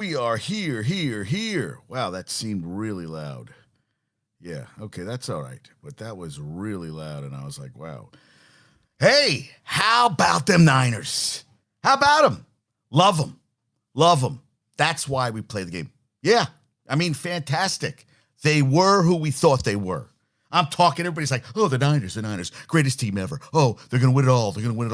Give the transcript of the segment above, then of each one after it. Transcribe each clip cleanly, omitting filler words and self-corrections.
We are here. Wow, that seemed really loud. Yeah, okay, that's all right. But that was really loud, and I was like, wow. Hey, how about them Niners? How about them? Love them. Love them. That's why we play the game. Yeah, I mean, fantastic. They were who we thought they were. I'm talking, everybody's like, oh, the Niners, greatest team ever. Oh, they're going to win it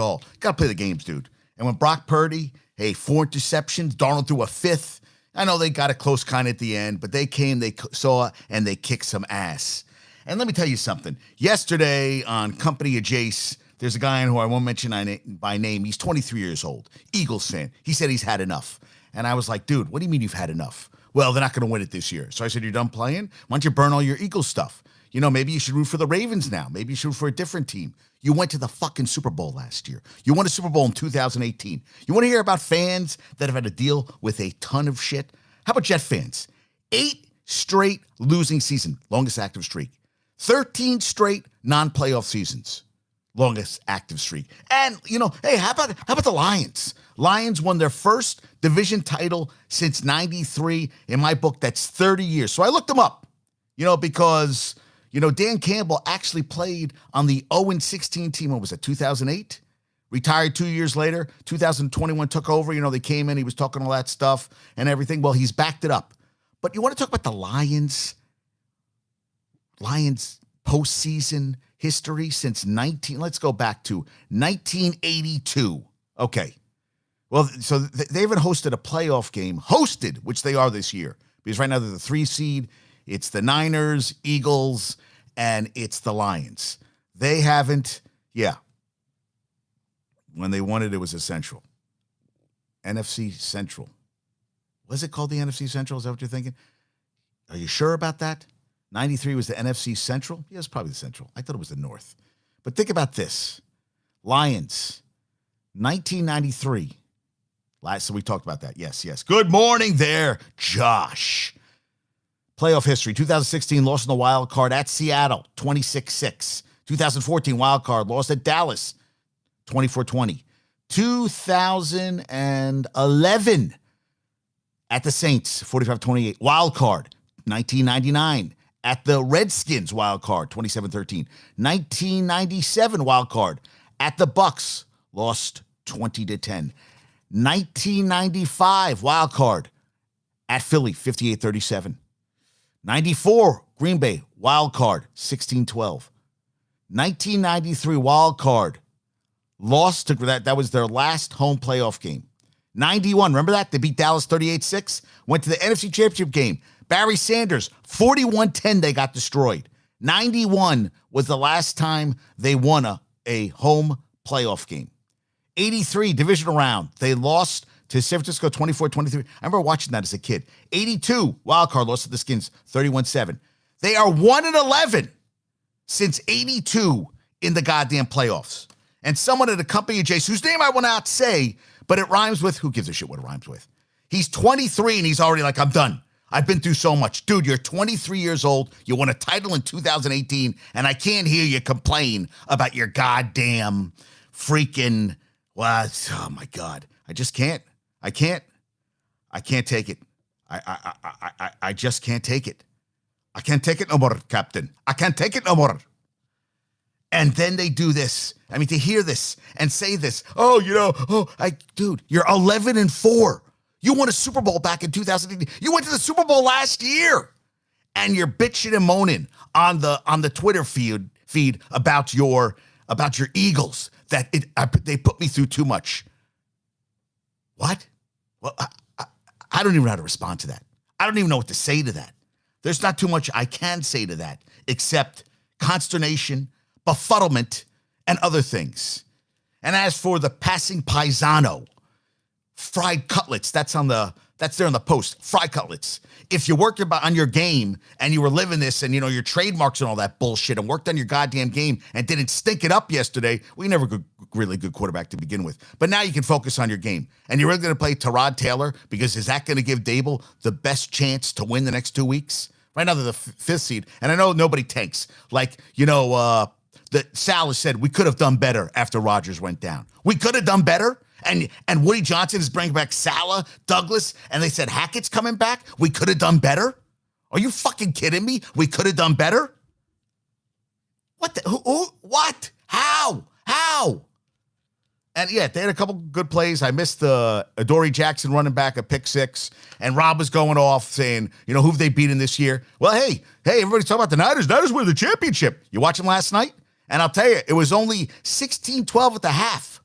all. Got to play the games, dude. And when Brock Purdy, hey, 4 interceptions, Darnold threw a 5th. I know they got it close kind of at the end, but they came, they saw, and they kicked some ass. And let me tell you something. Yesterday on Company of Jace, there's a guy who I won't mention by name. He's 23 years old, Eagles fan. He said he's had enough. And I was like, dude, what do you mean you've had enough? Well, they're not going to win it this year. So I said, you're done playing? Why don't you burn all your Eagles stuff? You know, maybe you should root for the Ravens now. Maybe you should root for a different team. You went to the fucking Super Bowl last year. You won a Super Bowl in 2018. You want to hear about fans that have had to deal with a ton of shit? How about Jet fans? 8 straight losing season, longest active streak. 13 straight non-playoff seasons, longest active streak. And, you know, hey, how about the Lions? Lions won their first division title since 93. In my book, that's 30 years. So I looked them up, because Dan Campbell actually played on the 0-16 team. What was it, 2008? Retired 2 years later. 2021 took over. They came in. He was talking all that stuff and everything. Well, he's backed it up. But you want to talk about the Lions postseason history since let's go back to 1982. Okay. Well, so they haven't hosted a playoff game. Hosted, which they are this year. Because right now they're the 3 seed. It's the Niners, Eagles, and it's the Lions. They haven't, When they won it, it was essential. NFC Central. Was it called the NFC Central? Is that what you're thinking? Are you sure about that? 93 was the NFC Central? Yeah, it's probably the Central. I thought it was the North. But think about this. Lions, 1993. So we talked about that. Yes. Good morning there, Josh. Playoff history, 2016 lost in the wild card at Seattle, 26-6. 2014 wild card lost at Dallas, 24-20. 2011 at the Saints, 45-28. Wild card, 1999 at the Redskins, wild card, 27-13. 1997 wild card at the Bucks, lost 20-10. 1995 wild card at Philly, 58-37. 94 Green Bay wild card, 16-12. 1993 wild card lost to that was their last home playoff game. 91, remember that? They beat Dallas 38-6. Went to the NFC Championship game. Barry Sanders, 41-10, they got destroyed. 91 was the last time they won a home playoff game. 83, divisional round. They lost to San Francisco 24-23. I remember watching that as a kid. 82, wild card lost to the Skins 31-7. They are 1-11 since 82 in the goddamn playoffs. And someone at a Company of Jace, whose name I will not say, but it rhymes with, who gives a shit what it rhymes with? He's 23 and he's already like, I'm done. I've been through so much. Dude, you're 23 years old. You won a title in 2018, and I can't hear you complain about your goddamn freaking, oh my God. I just can't. I can't take it. I just can't take it. I can't take it no more, Captain. I can't take it no more. And then they do this. I mean, to hear this and say this, dude, you're 11-4. You won a Super Bowl back in 2018. You went to the Super Bowl last year. And you're bitching and moaning on the Twitter feed about your Eagles, that they put me through too much. What? Well, I don't even know how to respond to that. I don't even know what to say to that. There's not too much I can say to that except consternation, befuddlement, and other things. And as for the passing paisano, fried cutlets, that's there on the post, fried cutlets. If you worked on your game and you were living this and, your trademarks and all that bullshit and worked on your goddamn game and didn't stink it up yesterday, we never really good quarterback to begin with. But now you can focus on your game. And you're really going to play Tyrod Taylor because is that going to give Dable the best chance to win the next 2 weeks? Right now they're the 5th seed. And I know nobody tanks. Like, Saleh said we could have done better after Rodgers went down. We could have done better. And Woody Johnson is bringing back Saleh, Douglas, and they said Hackett's coming back? We could have done better? Are you fucking kidding me? We could have done better? What the, who, what? How? And yeah, they had a couple good plays. I missed the Adoree Jackson running back a pick six, and Rob was going off saying, who have they beaten this year? Well, hey, everybody's talking about the Niners. Niners win the championship. You watch them last night? And I'll tell you, it was only 16-12 at the half.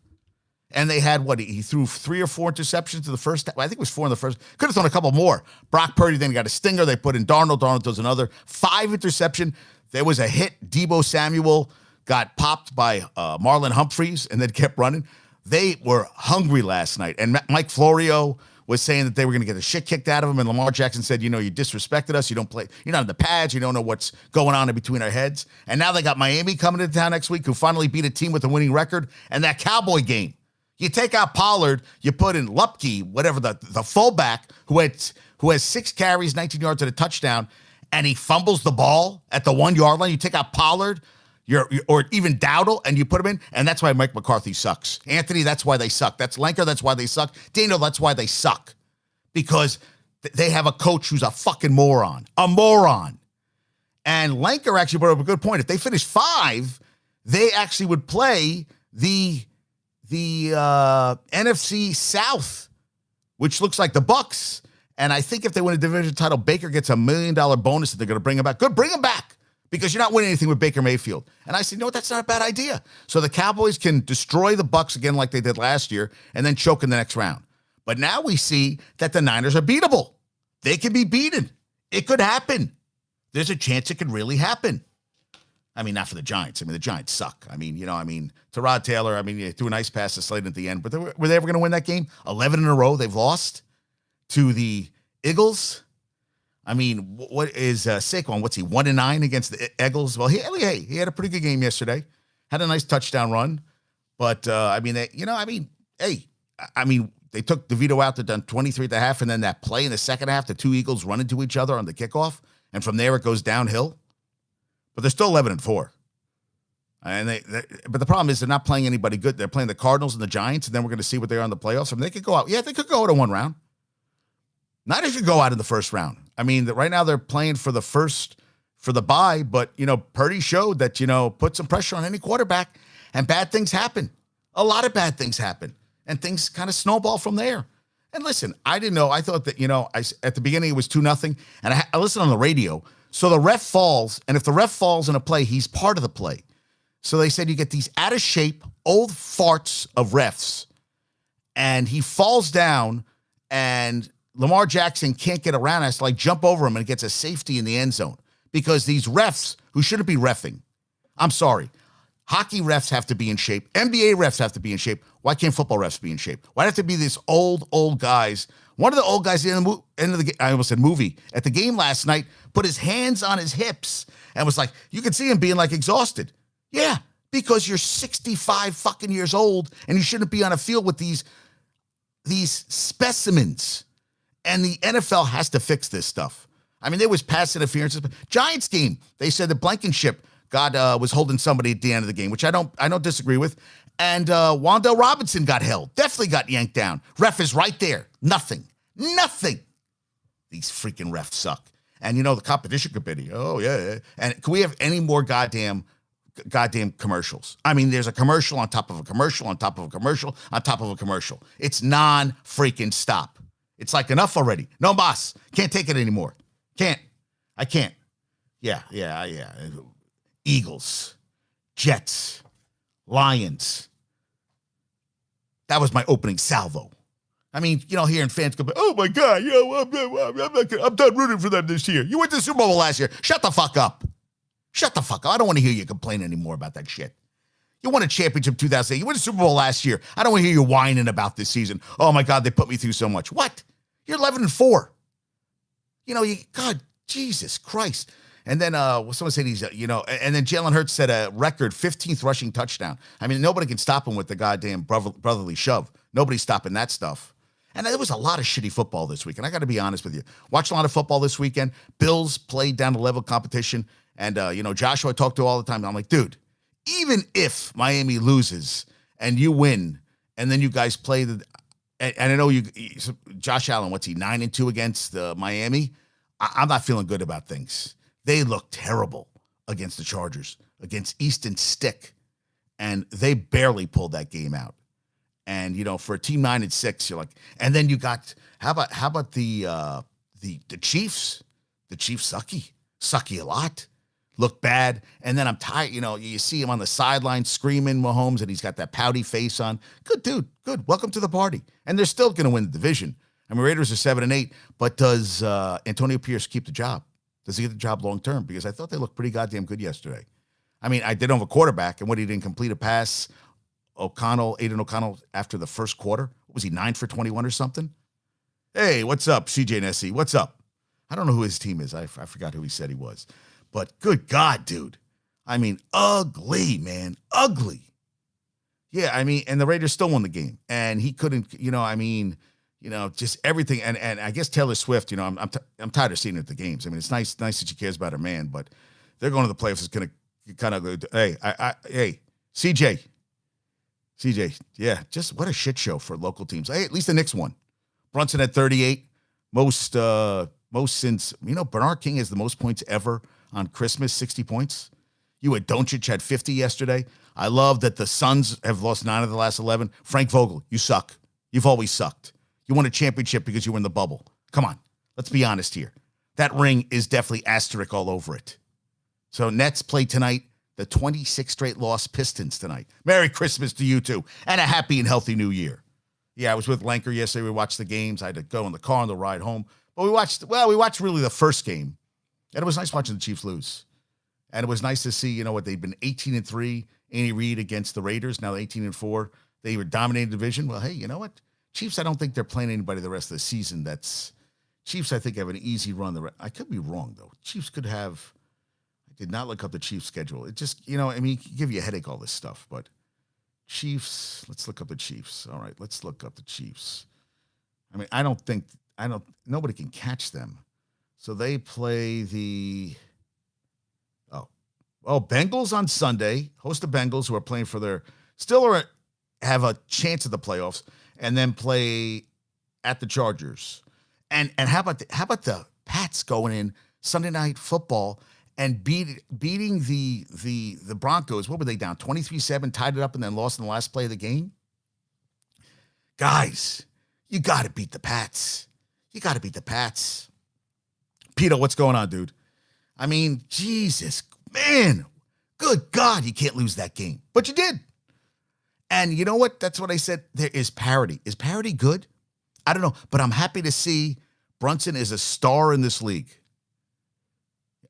And they had, he threw 3 or 4 interceptions to the first. I think it was 4 in the first. Could have thrown a couple more. Brock Purdy then got a stinger. They put in Darnold. Darnold does another 5 interception. There was a hit. Deebo Samuel got popped by Marlon Humphreys and then kept running. They were hungry last night. And Mike Florio was saying that they were going to get the shit kicked out of him. And Lamar Jackson said, you disrespected us. You don't play. You're not in the pads. You don't know what's going on in between our heads. And now they got Miami coming into town next week, who finally beat a team with a winning record. And that Cowboy game. You take out Pollard, you put in Lupke, whatever, the fullback, who has 6 carries, 19 yards, and a touchdown, and he fumbles the ball at the 1-yard line. You take out Pollard, or even Dowdle, and you put him in, and that's why Mike McCarthy sucks. Anthony, that's why they suck. That's Lenker, that's why they suck. Daniel, that's why they suck. Because they have a coach who's a fucking moron. A moron. And Lenker actually brought up a good point. If they finish 5, they actually would play the NFC South, which looks like the Bucks. And I think if they win a division title, Baker gets $1 million bonus that they're going to bring him back. Good, bring him back, because you're not winning anything with Baker Mayfield. And I said, that's not a bad idea. So the Cowboys can destroy the Bucks again like they did last year and then choke in the next round. But now we see that the Niners are beatable. They can be beaten. It could happen. There's a chance it could really happen. I mean, not for the Giants. I mean, the Giants suck. To Rod Taylor, you threw a nice pass to Slade at the end. But were they ever going to win that game? 11 in a row they've lost to the Eagles. What is Saquon? What's he, 1-9 against the Eagles? Well, he had a pretty good game yesterday. Had a nice touchdown run. But, they took DeVito out. They're done 23 at the half. And then that play in the second half, the 2 Eagles run into each other on the kickoff. And from there, it goes downhill. But they're still 11-4. But the problem is they're not playing anybody good. They're playing the Cardinals and the Giants, and then we're going to see what they are in the playoffs. They could go out. Yeah, they could go out in 1 round. Niners should go out in the first round. Right now they're playing for the bye, but, Purdy showed that, put some pressure on any quarterback, and bad things happen. A lot of bad things happen, and things kind of snowball from there. And listen, I didn't know. I thought that, at the beginning it was 2-0, and I listened on the radio. So the ref falls, and if the ref falls in a play, he's part of the play. So they said you get these out-of-shape, old farts of refs, and he falls down, and Lamar Jackson can't get around us, jump over him, and gets a safety in the end zone. Because these refs, who shouldn't be reffing, I'm sorry, hockey refs have to be in shape. NBA refs have to be in shape. Why can't football refs be in shape? Why have to be these old guys? One of the old guys at the end of the game, I almost said movie, at the game last night, put his hands on his hips and was like, you could see him being exhausted. Yeah, because you're 65 fucking years old and you shouldn't be on a field with these specimens. And the NFL has to fix this stuff. There was pass interferences. Giants game, they said that Blankenship was holding somebody at the end of the game, which I don't disagree with. And Wan'Dale Robinson got held. Definitely got yanked down. Ref is right there. Nothing. These freaking refs suck. And the competition committee. Oh, yeah. And can we have any more goddamn commercials? There's a commercial on top of a commercial on top of a commercial on top of a commercial. It's non-freaking stop. It's enough already. No mas. Can't take it anymore. I can't. Yeah. Eagles, Jets, Lions. That was my opening salvo. Hearing fans go, oh my God, I'm done rooting for them this year. You went to the Super Bowl last year. Shut the fuck up. I don't want to hear you complain anymore about that shit. You won a championship 2008. You won a Super Bowl last year. I don't want to hear you whining about this season. Oh my God, they put me through so much. What? You're 11-4. God, Jesus Christ. And then someone said he's, and then Jalen Hurts set a record 15th rushing touchdown. Nobody can stop him with the goddamn brotherly shove. Nobody's stopping that stuff. And there was a lot of shitty football this week. And I got to be honest with you. Watched a lot of football this weekend. Bills played down to level competition. And, Joshua I talk to all the time. I'm like, dude, even if Miami loses and you win and then you guys play and I know Josh Allen, what's he, 9-2 against Miami? I'm not feeling good about things. They look terrible against the Chargers, against Easton Stick, and they barely pulled that game out. And for a team 9-6, you're like, and then you got how about the Chiefs? The Chiefs sucky a lot. Look bad. And then I'm tired. You see him on the sideline screaming Mahomes, and he's got that pouty face on. Good dude. Good. Welcome to the party. And they're still going to win the division. I mean, Raiders are 7-8, but does Antonio Pierce keep the job? Does he get the job long term? Because I thought they looked pretty goddamn good yesterday. I mean, I didn't have a quarterback, and he didn't complete a pass. Aiden O'Connell, after the first quarter, what was he, 9 for 21 or something? Hey, what's up, CJ Nessie? What's up? I don't know who his team is. I forgot who he said he was. But good God, dude. I mean, ugly, man. Ugly. Yeah, I mean, and the Raiders still won the game. And he couldn't, just everything. And I guess Taylor Swift, I'm tired of seeing her at the games. I mean, it's nice that she cares about her man, but they're going to the playoffs. It's going to kind of, hey, CJ, yeah, just what a shit show for local teams. Hey, at least the Knicks won. Brunson at 38, most since, Bernard King has the most points ever on Christmas, 60 points. You had Doncic had 50 yesterday. I love that the Suns have lost 9 of the last 11. Frank Vogel, you suck. You've always sucked. You won a championship because you were in the bubble. Come on, let's be honest here. That ring is definitely asterisk all over it. So Nets play tonight. The 26th straight loss Pistons tonight. Merry Christmas to you too, and a happy and healthy new year. Yeah, I was with Lanker yesterday. We watched the games. I had to go in the car on the ride home. But we watched really the first game. And it was nice watching the Chiefs lose. And it was nice to see, what they'd been 18-3, Andy Reid against the Raiders, now 18-4. They were dominating the division. Well, hey, you know what? Chiefs, I don't think they're playing anybody the rest of the season. Chiefs, I think, have an easy run. I could be wrong, though. Chiefs could have, I did not look up the Chiefs schedule. It just, it can give you a headache, all this stuff. But Chiefs, let's look up the Chiefs. All right, let's look up the Chiefs. I mean, nobody can catch them. So they play Bengals on Sunday, host the Bengals, who are playing for have a chance at the playoffs, and then play at the Chargers. And how about the Pats going in Sunday Night Football and beating the Broncos? What were they down? 23-7, tied it up, and then lost in the last play of the game? Guys, you got to beat the Pats. You got to beat the Pats. Peter, what's going on, dude? I mean, Jesus, man, good God, you can't lose that game. But you did. And you know what? That's what I said. There is parity. Is parity good? I don't know. But I'm happy to see Brunson is a star in this league.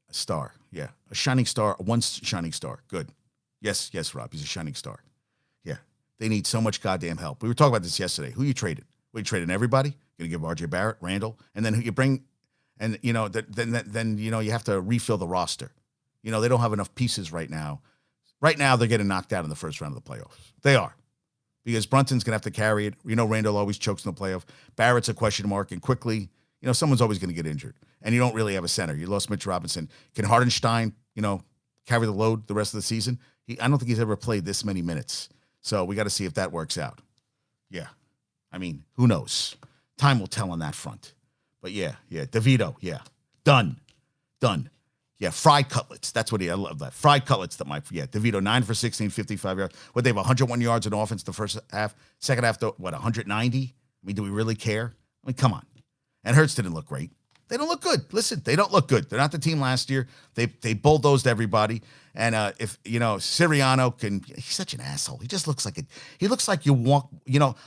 A star, yeah. A shining star, one shining star. Good. Yes, Rob, he's a shining star. Yeah. They need so much goddamn help. We were talking about this yesterday. Who you traded? We traded everybody. Going to give R.J. Barrett, Randall, and then who you bring, and then you have to refill the roster. They don't have enough pieces right now. Right now, they're getting knocked out in the first round of the playoffs. They are. Because Brunson's going to have to carry it. Randall always chokes in the playoff. Barrett's a question mark. And quickly, someone's always going to get injured. And you don't really have a center. You lost Mitch Robinson. Can Hardenstein, carry the load the rest of the season? I don't think he's ever played this many minutes. So we got to see if that works out. Yeah. I mean, who knows? Time will tell on that front. But yeah. DeVito, yeah. Done. Yeah, fried cutlets. That's what I love that. Fried cutlets DeVito, 9 for 16, 55 yards. What, they have 101 yards in offense the first half? Second half, 190? I mean, do we really care? I mean, come on. And Hurts didn't look great. They don't look good. Listen, they don't look good. They're not the team last year. They bulldozed everybody. And if Sirianno he's such an asshole. He just looks like it. He looks like you want,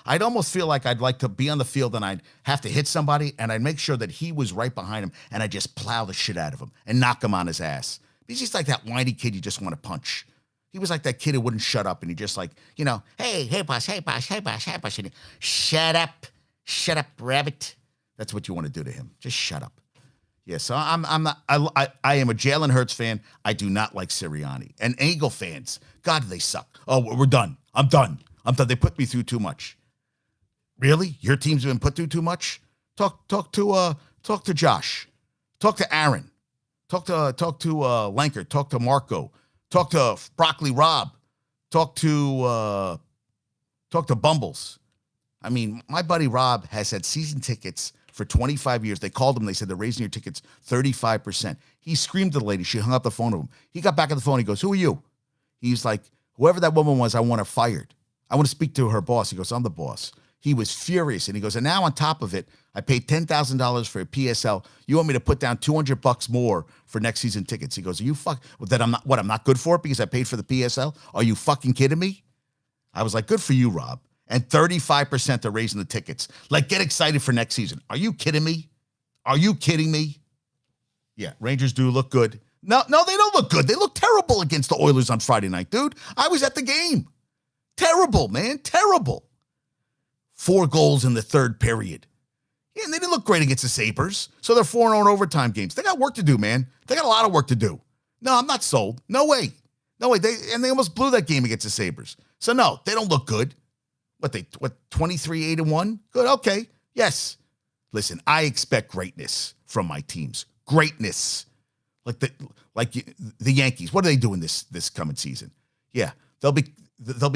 I'd almost feel like I'd like to be on the field and I'd have to hit somebody and I'd make sure that he was right behind him and I'd just plow the shit out of him and knock him on his ass. He's just like that whiny kid you just want to punch. He was like that kid who wouldn't shut up and he just hey boss. Shut up, rabbit. That's what you want to do to him. Just shut up. Yeah, so I am a Jalen Hurts fan. I do not like Sirianni. And Eagle fans, God, they suck. Oh, we're done. I'm done. They put me through too much. Really? Your team's been put through too much? Talk to Josh. Talk to Aaron. Talk to Lanker. Talk to Marco. Talk to Broccoli Rob. Talk to Talk to Bumbles. I mean, my buddy Rob has had season tickets for 25 years. They called him. They said they're raising your tickets 35%. He screamed at the lady. She hung up the phone to him. He got back on the phone. He goes, who are you? He's like, whoever that woman was, I want her fired. I want to speak to her boss. He goes, I'm the boss. He was furious. And he goes, and now on top of it, I paid $10,000 for a PSL. You want me to put down $200 more for next season tickets? He goes, are you that I'm not good for it because I paid for the PSL? Are you fucking kidding me? I was like, good for you, Rob. And 35% are raising the tickets. Like, get excited for next season. Are you kidding me? Are you kidding me? Yeah, Rangers do look good. No, they don't look good. They look terrible against the Oilers on Friday night, dude. I was at the game. Terrible, man. Terrible. 4 goals in the third period. Yeah, and they didn't look great against the Sabres. So they're 4-0 in overtime games. They got work to do, man. They got a lot of work to do. No, I'm not sold. No way. No way. They almost blew that game against the Sabres. So no, they don't look good. What 23-8-1? Good, okay. Yes. Listen, I expect greatness from my teams. Greatness. Like the Yankees. What are they doing this coming season? Yeah, they'll be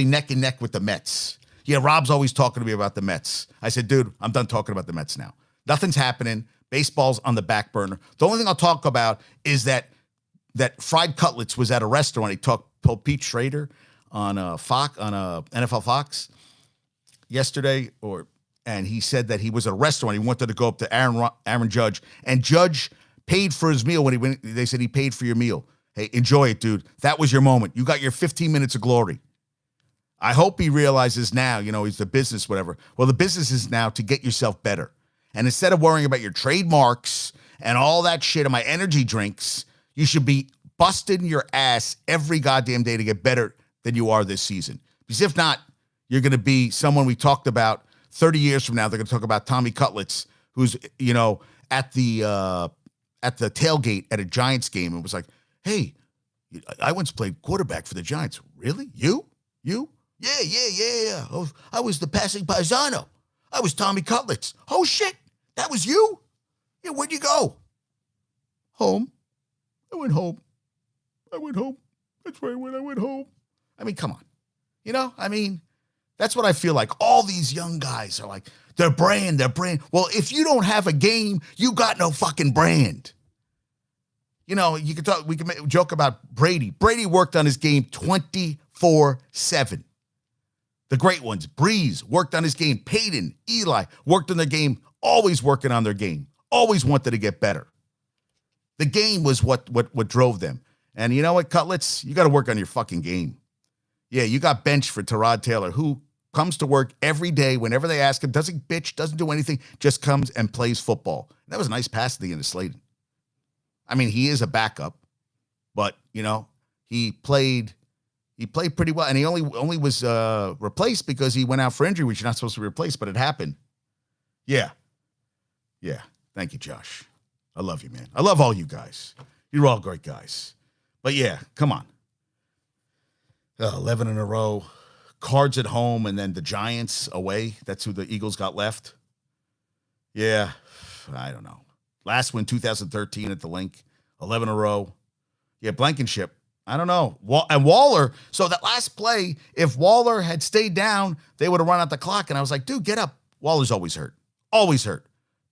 neck and neck with the Mets. Yeah, Rob's always talking to me about the Mets. I said, dude, I'm done talking about the Mets now. Nothing's happening. Baseball's on the back burner. The only thing I'll talk about is that Fried Cutlets was at a restaurant. He told Pete Schrader on NFL Fox yesterday, and he said that he was at a restaurant. He wanted to go up to Aaron Judge, and Judge paid for his meal they said he paid for your meal. Hey, enjoy it, dude. That was your moment. You got your 15 minutes of glory. I hope he realizes now, he's the business, whatever. Well, the business is now to get yourself better. And instead of worrying about your trademarks and all that shit and my energy drinks, you should be busting your ass every goddamn day to get better than you are this season. Because if not, you're going to be someone we talked about 30 years from now. They're going to talk about Tommy Cutlets, who's, at the tailgate at a Giants game and was like, hey, I once played quarterback for the Giants. Really? You? Yeah. Oh, I was the passing paisano. I was Tommy Cutlets. Oh, shit. That was you? Yeah, where'd you go? Home. I went home. That's right, when I went home. I mean, come on. That's what I feel like. All these young guys are like, their brand. Well, if you don't have a game, you got no fucking brand. We can joke about Brady. Brady worked on his game 24/7. The great ones, Breeze worked on his game. Peyton, Eli worked on their game, always working on their game, always wanted to get better. The game was what drove them. And you know what, Cutlets? You got to work on your fucking game. Yeah, you got benched for Tyrod Taylor, who comes to work every day whenever they ask him, doesn't bitch, doesn't do anything, just comes and plays football. That was a nice pass at the end of Slayton. I mean, he is a backup, but, he played pretty well, and he only was replaced because he went out for injury, which you're not supposed to replace, but it happened. Yeah. Thank you, Josh. I love you, man. I love all you guys. You're all great guys. But yeah, come on. 11 in a row. Cards at home, and then the Giants away. That's who the Eagles got left. Yeah, I don't know. Last win, 2013 at the Link. 11 in a row. Yeah, Blankenship. I don't know. And Waller, so that last play, if Waller had stayed down, they would have run out the clock. And I was like, dude, get up. Waller's always hurt. Always hurt.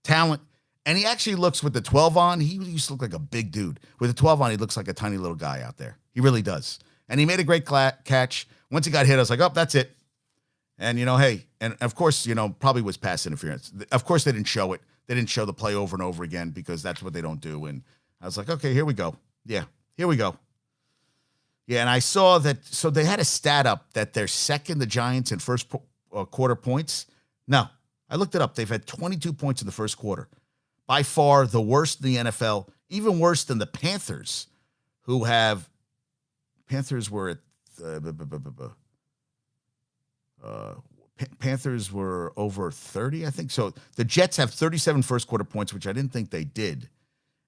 Talent. And he actually looks with the 12 on. He used to look like a big dude. With the 12 on, he looks like a tiny little guy out there. He really does. And he made a great catch. Once he got hit, I was like, oh, that's it. And, hey, and of course, probably was pass interference. Of course, they didn't show it. They didn't show the play over and over again because that's what they don't do. And I was like, okay, here we go. Yeah, here we go. Yeah, and I saw that. So they had a stat up that they're second, the Giants, in first quarter points. No, I looked it up. They've had 22 points in the first quarter. By far the worst in the NFL, even worse than the Panthers, who have – Panthers were at Panthers were over 30, I think. So the Jets have 37 first quarter points, which I didn't think they did.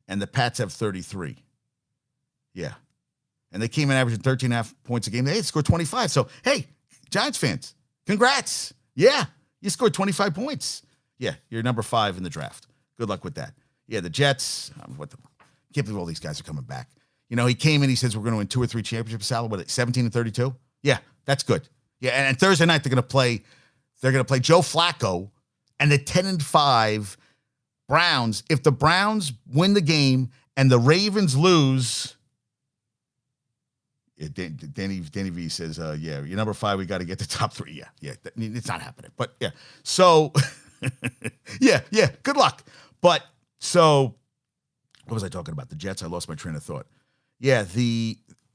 And the Pats have 33. Yeah. And they came in averaging 13.5 points a game. They scored 25. So, hey, Giants fans, congrats. Yeah, you scored 25 points. Yeah, you're number 5 in the draft. Good luck with that. Yeah, the Jets, can't believe all these guys are coming back. He came in, he says, we're going to win 2 or 3 championships, Saleh, what, 17 and 32? Yeah, that's good. Yeah, and Thursday night they're going to play. They're going to play Joe Flacco and the 10-5 Browns. If the Browns win the game and the Ravens lose, Danny V says, "Yeah, you're number 5. We got to get the top 3." Yeah, it's not happening. But yeah, so yeah. Good luck. But so, what was I talking about? The Jets. I lost my train of thought. Yeah,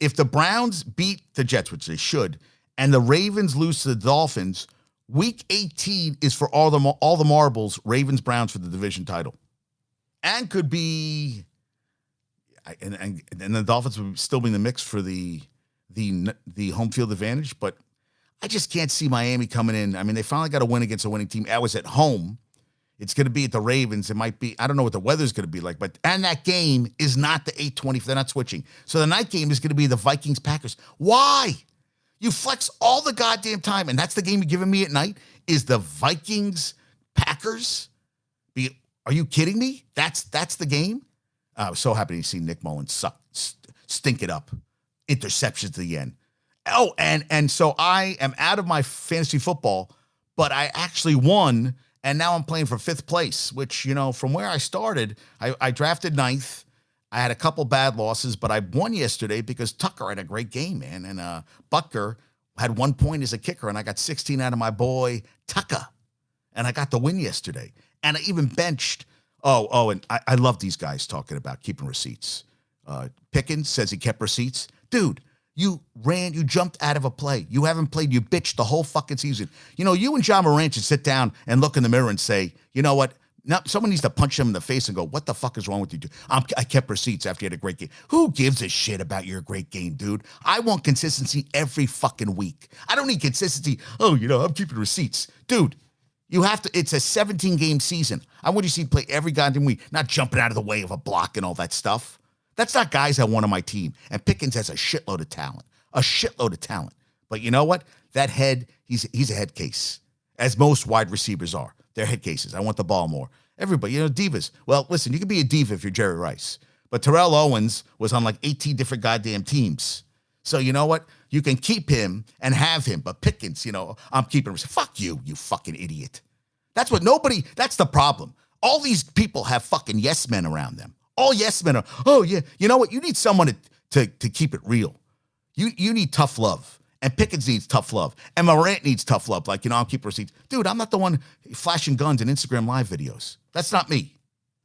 if the Browns beat the Jets, which they should, and the Ravens lose to the Dolphins, Week 18 is for all the marbles. Ravens Browns for the division title, and could be, and the Dolphins would still be in the mix for the home field advantage. But I just can't see Miami coming in. I mean, they finally got a win against a winning team. I was at home. It's going to be at the Ravens. It might be, I don't know what the weather's going to be like, and that game is not the 8:20. They're not switching. So the night game is going to be the Vikings-Packers. Why? You flex all the goddamn time, and that's the game you're giving me at night, is the Vikings-Packers? Are you kidding me? That's the game? I was so happy to see Nick Mullins stink it up. Interceptions at the end. Oh, and so I am out of my fantasy football, but I actually won. And now I'm playing for 5th place, which, from where I started, I drafted 9th. I had a couple bad losses, but I won yesterday because Tucker had a great game, man. And Butker had 1 point as a kicker, and I got 16 out of my boy Tucker. And I got the win yesterday. And I even benched. And I love these guys talking about keeping receipts. Pickens says he kept receipts. Dude, you jumped out of a play. You haven't played, you bitched the whole fucking season. You and John Moran should sit down and look in the mirror and say, you know what? Now, someone needs to punch him in the face and go, what the fuck is wrong with you, dude? I kept receipts after you had a great game. Who gives a shit about your great game, dude? I want consistency every fucking week. I don't need consistency. I'm keeping receipts. Dude, you have to, it's a 17-game season. I want you to see play every goddamn week, not jumping out of the way of a block and all that stuff. That's not guys I want on my team. And Pickens has a shitload of talent. But you know what? That head, he's a head case, as most wide receivers are. They're head cases. I want the ball more. Everybody, divas. Well, listen, you can be a diva if you're Jerry Rice. But Terrell Owens was on like 18 different goddamn teams. So you know what? You can keep him and have him. But Pickens, I'm keeping him. Fuck you, you fucking idiot. That's the problem. All these people have fucking yes men around them. All yes men are, yeah. You know what? You need someone to keep it real. You need tough love. And Pickens needs tough love. And Morant needs tough love. Like, I'm keeping receipts. Dude, I'm not the one flashing guns in Instagram live videos. That's not me.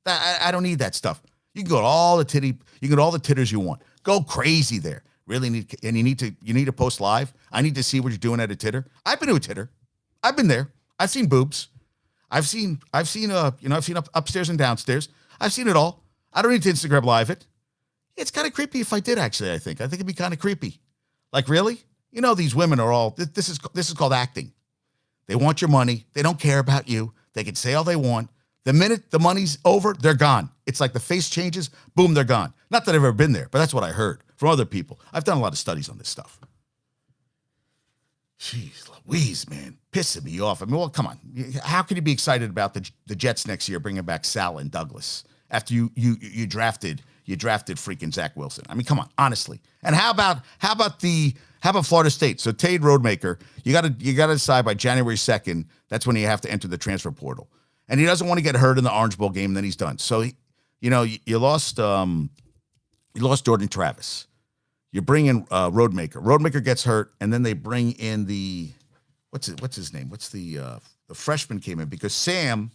I don't need that stuff. You can go to all the titters you want. Go crazy there. Really need, and you need to post live. I need to see what you're doing at a titter. I've been to a titter. I've been there. I've seen boobs. I've seen upstairs and downstairs. I've seen it all. I don't need to Instagram live it. It's kind of creepy if I did, actually, I think. it'd be kind of creepy. Like, really? These women are all, this is called acting. They want your money. They don't care about you. They can say all they want. The minute the money's over, they're gone. It's like the face changes, boom, they're gone. Not that I've ever been there, but that's what I heard from other people. I've done a lot of studies on this stuff. Jeez Louise, man. Pissing me off. I mean, well, come on. How can you be excited about the Jets next year bringing back Saleh and Douglas after you drafted freaking Zach Wilson? I mean, come on, honestly. And how about Florida State? So Tade Roadmaker, you got to decide by January 2nd. That's when you have to enter the transfer portal. And he doesn't want to get hurt in the Orange Bowl game. Then he's done. So you lost Jordan Travis. You bring in Roadmaker. Roadmaker gets hurt, and then they bring in what's his name? What's the freshman came in because Sam,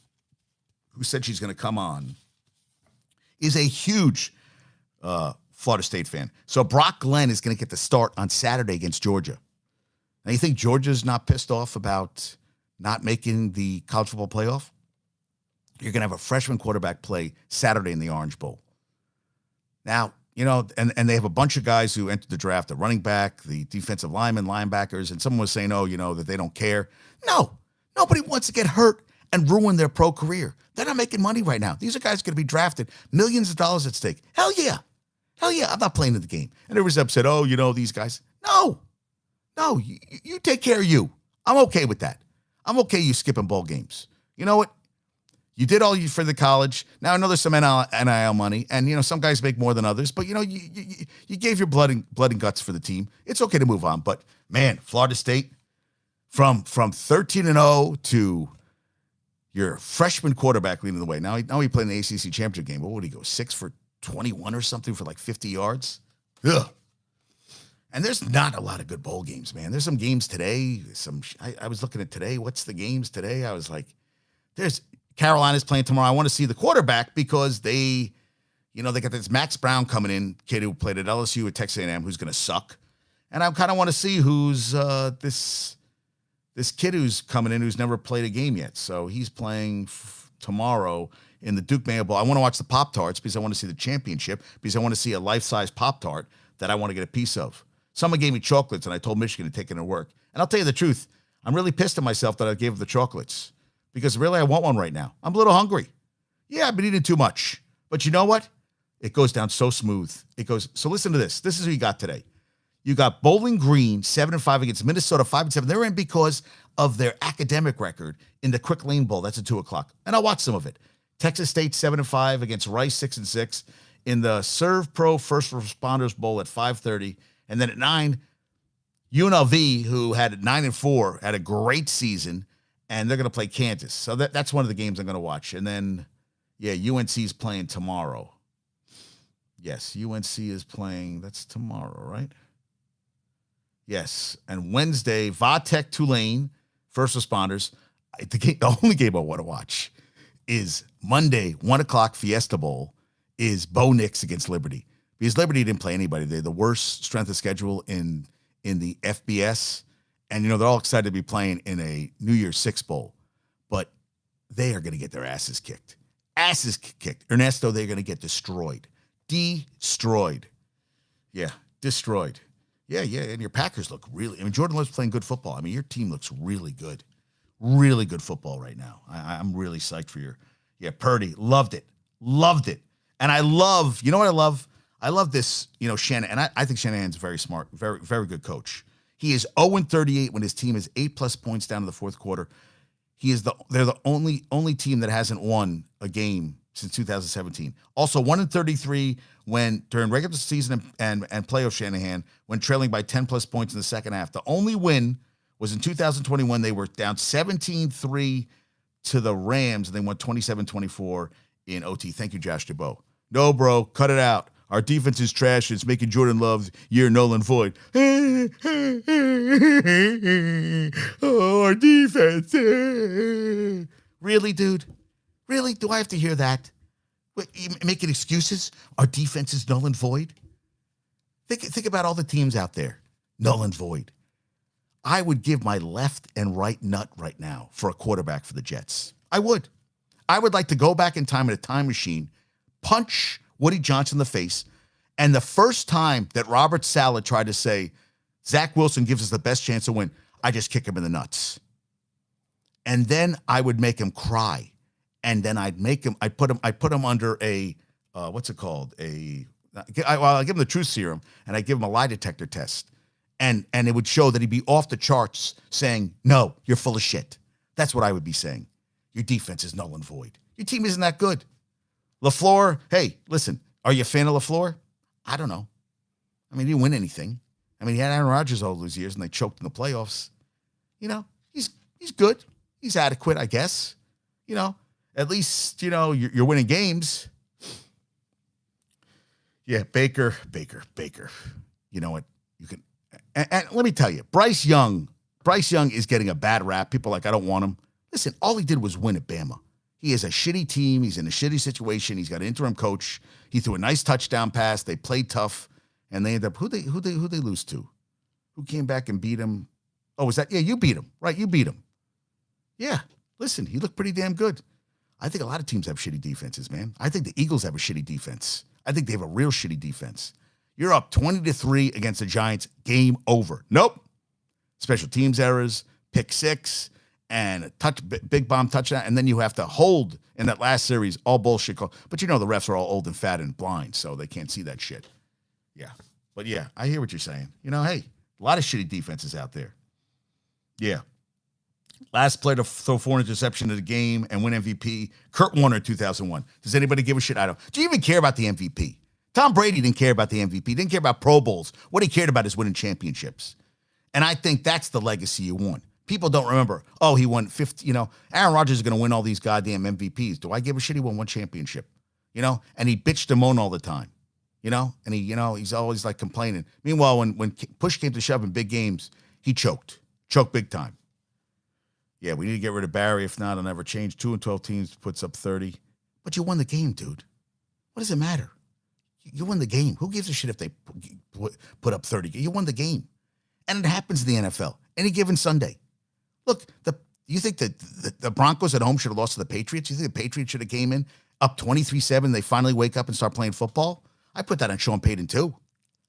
who said she's going to come on, is a huge Florida State fan. So Brock Glenn is going to get the start on Saturday against Georgia. Now, you think Georgia's not pissed off about not making the college football playoff? You're going to have a freshman quarterback play Saturday in the Orange Bowl. Now, and they have a bunch of guys who entered the draft, the running back, the defensive linemen, linebackers, and someone was saying, that they don't care. No, nobody wants to get hurt and ruin their pro career. They're not making money right now. These are guys going to be drafted, millions of dollars at stake. Hell yeah, I'm not playing in the game. And everybody's upset, these guys. No, you take care of you. I'm okay with that. I'm okay you skipping bowl games. You know what? You did all you for the college. Now I know there's some NIL money, and some guys make more than others. But you gave your blood and guts for the team. It's okay to move on. But man, Florida State, From 13-0 to your freshman quarterback leading the way. Now he played in the ACC championship game. What would he go, 6 for 21 or something for like 50 yards? Ugh. And there's not a lot of good bowl games, man. There's some games today. I was looking at today. What's the games today? I was like, there's Carolina's playing tomorrow. I want to see the quarterback because they got this Max Brown coming in, kid who played at LSU at Texas A&M, who's going to suck. And I kind of want to see who's this kid who's coming in who's never played a game yet. So he's playing tomorrow in the Duke Mayo Bowl. I want to watch the Pop-Tarts because I want to see the championship, because I want to see a life-size Pop-Tart that I want to get a piece of. Someone gave me chocolates, and I told Michigan to take it to work. And I'll tell you the truth, I'm really pissed at myself that I gave the chocolates, because really I want one right now. I'm a little hungry. Yeah, I've been eating too much. But you know what? It goes down so smooth. So listen to this. This is who you got today. You got Bowling Green, 7-5 against Minnesota, 5-7. They're in because of their academic record in the Quick Lane Bowl. That's at 2:00. And I'll watch some of it. Texas State, 7-5 against Rice, 6-6 in the Serve Pro First Responders Bowl at 5:30. And then at 9, UNLV, who had 9-4, had a great season, and they're going to play Kansas. So that's one of the games I'm going to watch. And then, UNC's playing tomorrow. Yes, UNC is playing. That's tomorrow, right? Yes. And Wednesday, Vatech Tulane, First Responders. The only game I want to watch is Monday, 1:00 Fiesta Bowl, is Bo Nix against Liberty. Because Liberty didn't play anybody. They're the worst strength of schedule in the FBS. And, they're all excited to be playing in a New Year's Six Bowl. But they are going to get their asses kicked. Asses kicked. Ernesto, they're going to get destroyed. Destroyed. Yeah, destroyed. Yeah, and your Packers look really... Jordan Love's playing good football. Your team looks really good. Really good football right now. I'm really psyched for your... Yeah, Purdy, loved it. And I love... You know what I love? I love this, Shanahan. And I think Shanahan's very smart, very, very good coach. He is 0-38 when his team is 8+ points down to the fourth quarter. They're the only team that hasn't won a game since 2017. Also, 1-33 when during regular season and playoff Shanahan, when trailing by 10+ points in the second half. The only win was in 2021. They were down 17-3 to the Rams, and they won 27-24 in OT. Thank you, Josh Dubow. No, bro, cut it out. Our defense is trash. It's making Jordan Love's year null and void. Oh, our defense. Really, dude? Really? Do I have to hear that? What, you making excuses? Our defense is null and void? Think about all the teams out there. Null and void. I would give my left and right nut right now for a quarterback for the Jets. I would. I would like to go back in time in a time machine, punch Woody Johnson in the face, and the first time that Robert Saleh tried to say, Zach Wilson gives us the best chance to win, I just kick him in the nuts. And then I would make him cry. And then I'd put him under a, what's it called? I'll give him the truth serum, and I give him a lie detector test. And it would show that he'd be off the charts saying, no, you're full of shit. That's what I would be saying. Your defense is null and void. Your team isn't that good. LaFleur, hey, listen, are you a fan of LaFleur? I don't know. He didn't win anything. He had Aaron Rodgers all those years, and they choked in the playoffs. He's good. He's adequate, I guess. At least, you're winning games. Yeah, Baker. You know what? You can, and let me tell you, Bryce Young is getting a bad rap. People are like, I don't want him. Listen, all he did was win at Bama. He has a shitty team. He's in a shitty situation. He's got an interim coach. He threw a nice touchdown pass. They played tough, and they ended up who they lose to? Who came back and beat him? Oh, was that? Yeah, you beat him, right? You beat him. Yeah. Listen, he looked pretty damn good. I think a lot of teams have shitty defenses, man. I think the Eagles have a shitty defense. I think they have a real shitty defense. You're up 20-3 against the Giants. Game over. Nope. Special teams errors, pick six, and a big bomb touchdown, and then you have to hold in that last series, all bullshit call. But the refs are all old and fat and blind, so they can't see that shit. Yeah. But yeah, I hear what you're saying. Hey, a lot of shitty defenses out there. Yeah. Last player to throw 4 interceptions in the game and win MVP, Kurt Warner, 2001. Does anybody give a shit? I don't. Do you even care about the MVP? Tom Brady didn't care about the MVP. Didn't care about Pro Bowls. What he cared about is winning championships. And I think that's the legacy you want. People don't remember, oh, he won 50, Aaron Rodgers is going to win all these goddamn MVPs. Do I give a shit? He won one championship, and he bitched and moaned all the time, and he's always like complaining. Meanwhile, when push came to shove in big games, he choked big time. Yeah, we need to get rid of Barry. If not, it'll never change. 2-12 teams puts up 30. But you won the game, dude. What does it matter? You won the game. Who gives a shit if they put up 30? You won the game. And it happens in the NFL. Any given Sunday. Look, you think that the Broncos at home should have lost to the Patriots? You think the Patriots should have came in up 23-7, they finally wake up and start playing football? I put that on Sean Payton too.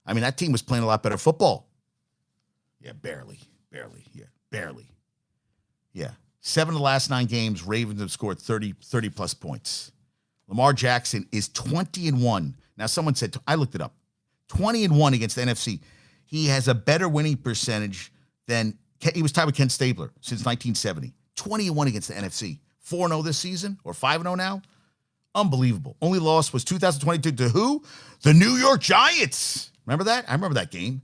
I mean, that team was playing a lot better football. Yeah, barely. Yeah, barely. Yeah. 7 of the last 9 games, Ravens have scored 30-plus points. Lamar Jackson is 20-1. Now, someone said, I looked it up, 20-1 against the NFC. He has a better winning percentage than he was tied with Ken Stabler since 1970. 20-1 against the NFC. 4-0 this season, or 5-0 now. Unbelievable. Only loss was 2022 to who? The New York Giants. Remember that? I remember that game.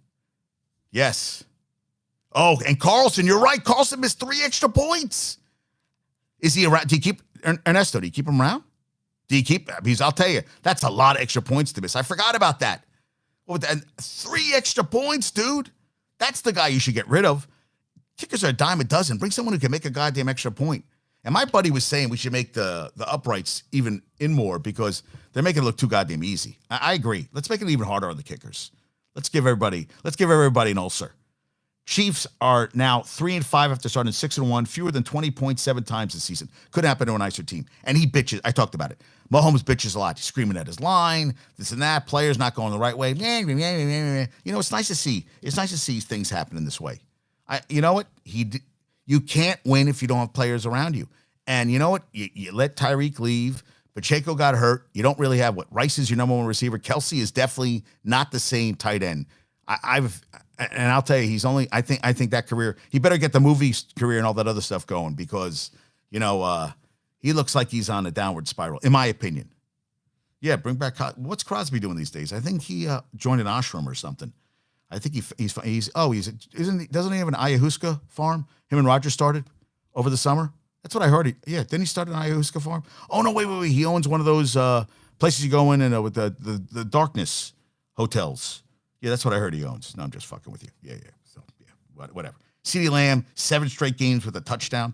Yes. Oh, and Carlson, you're right. Carlson missed 3 extra points. Is he around? Do you keep Ernesto? Do you keep him around? Do you keep? Because I'll tell you, that's a lot of extra points to miss. I forgot about that. Well, 3 extra points, dude. That's the guy you should get rid of. Kickers are a dime a dozen. Bring someone who can make a goddamn extra point. And my buddy was saying we should make the uprights even in more because they're making it look too goddamn easy. I agree. Let's make it even harder on the kickers. Let's give everybody an ulcer. Chiefs are now 3-5 after starting 6-1, fewer than 20.7 times this season. Could happen to a nicer team. And he bitches. I talked about it. Mahomes bitches a lot. He's screaming at his line, this and that. Players not going the right way. It's nice to see. It's nice to see things happen in this way. You know what? You can't win if you don't have players around you. And you know what? You let Tyreek leave. Pacheco got hurt. You don't really have Rice is your number one receiver. Kelsey is definitely not the same tight end. And I'll tell you, he's only. I think that career. He better get the movie career and all that other stuff going because he looks like he's on a downward spiral, in my opinion. Yeah, bring back. What's Crosby doing these days? I think he joined an ashram or something. I think doesn't he have an ayahuasca farm? Him and Roger started over the summer. That's what I heard. Didn't he start an ayahuasca farm? Oh no, wait. He owns one of those places you go in with the darkness hotels. Yeah, that's what I heard he owns. No, I'm just fucking with you. Yeah. So yeah, whatever. CeeDee Lamb, 7 straight games with a touchdown.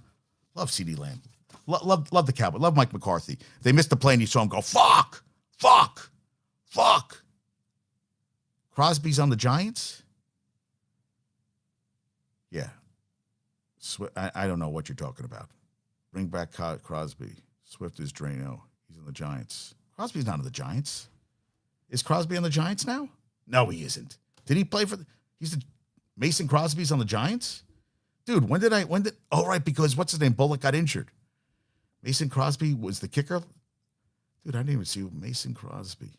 Love CeeDee Lamb. Love the Cowboys. Love Mike McCarthy. They missed the play and you saw him go, fuck. Crosby's on the Giants? Yeah. I don't know what you're talking about. Bring back Crosby. Swift is Drano. He's on the Giants. Crosby's not on the Giants. Is Crosby on the Giants now? No, he isn't. Did he play for Mason Crosby's on the Giants? Dude, oh, right, because what's his name? Bullock got injured. Mason Crosby was the kicker? Dude, I didn't even see Mason Crosby.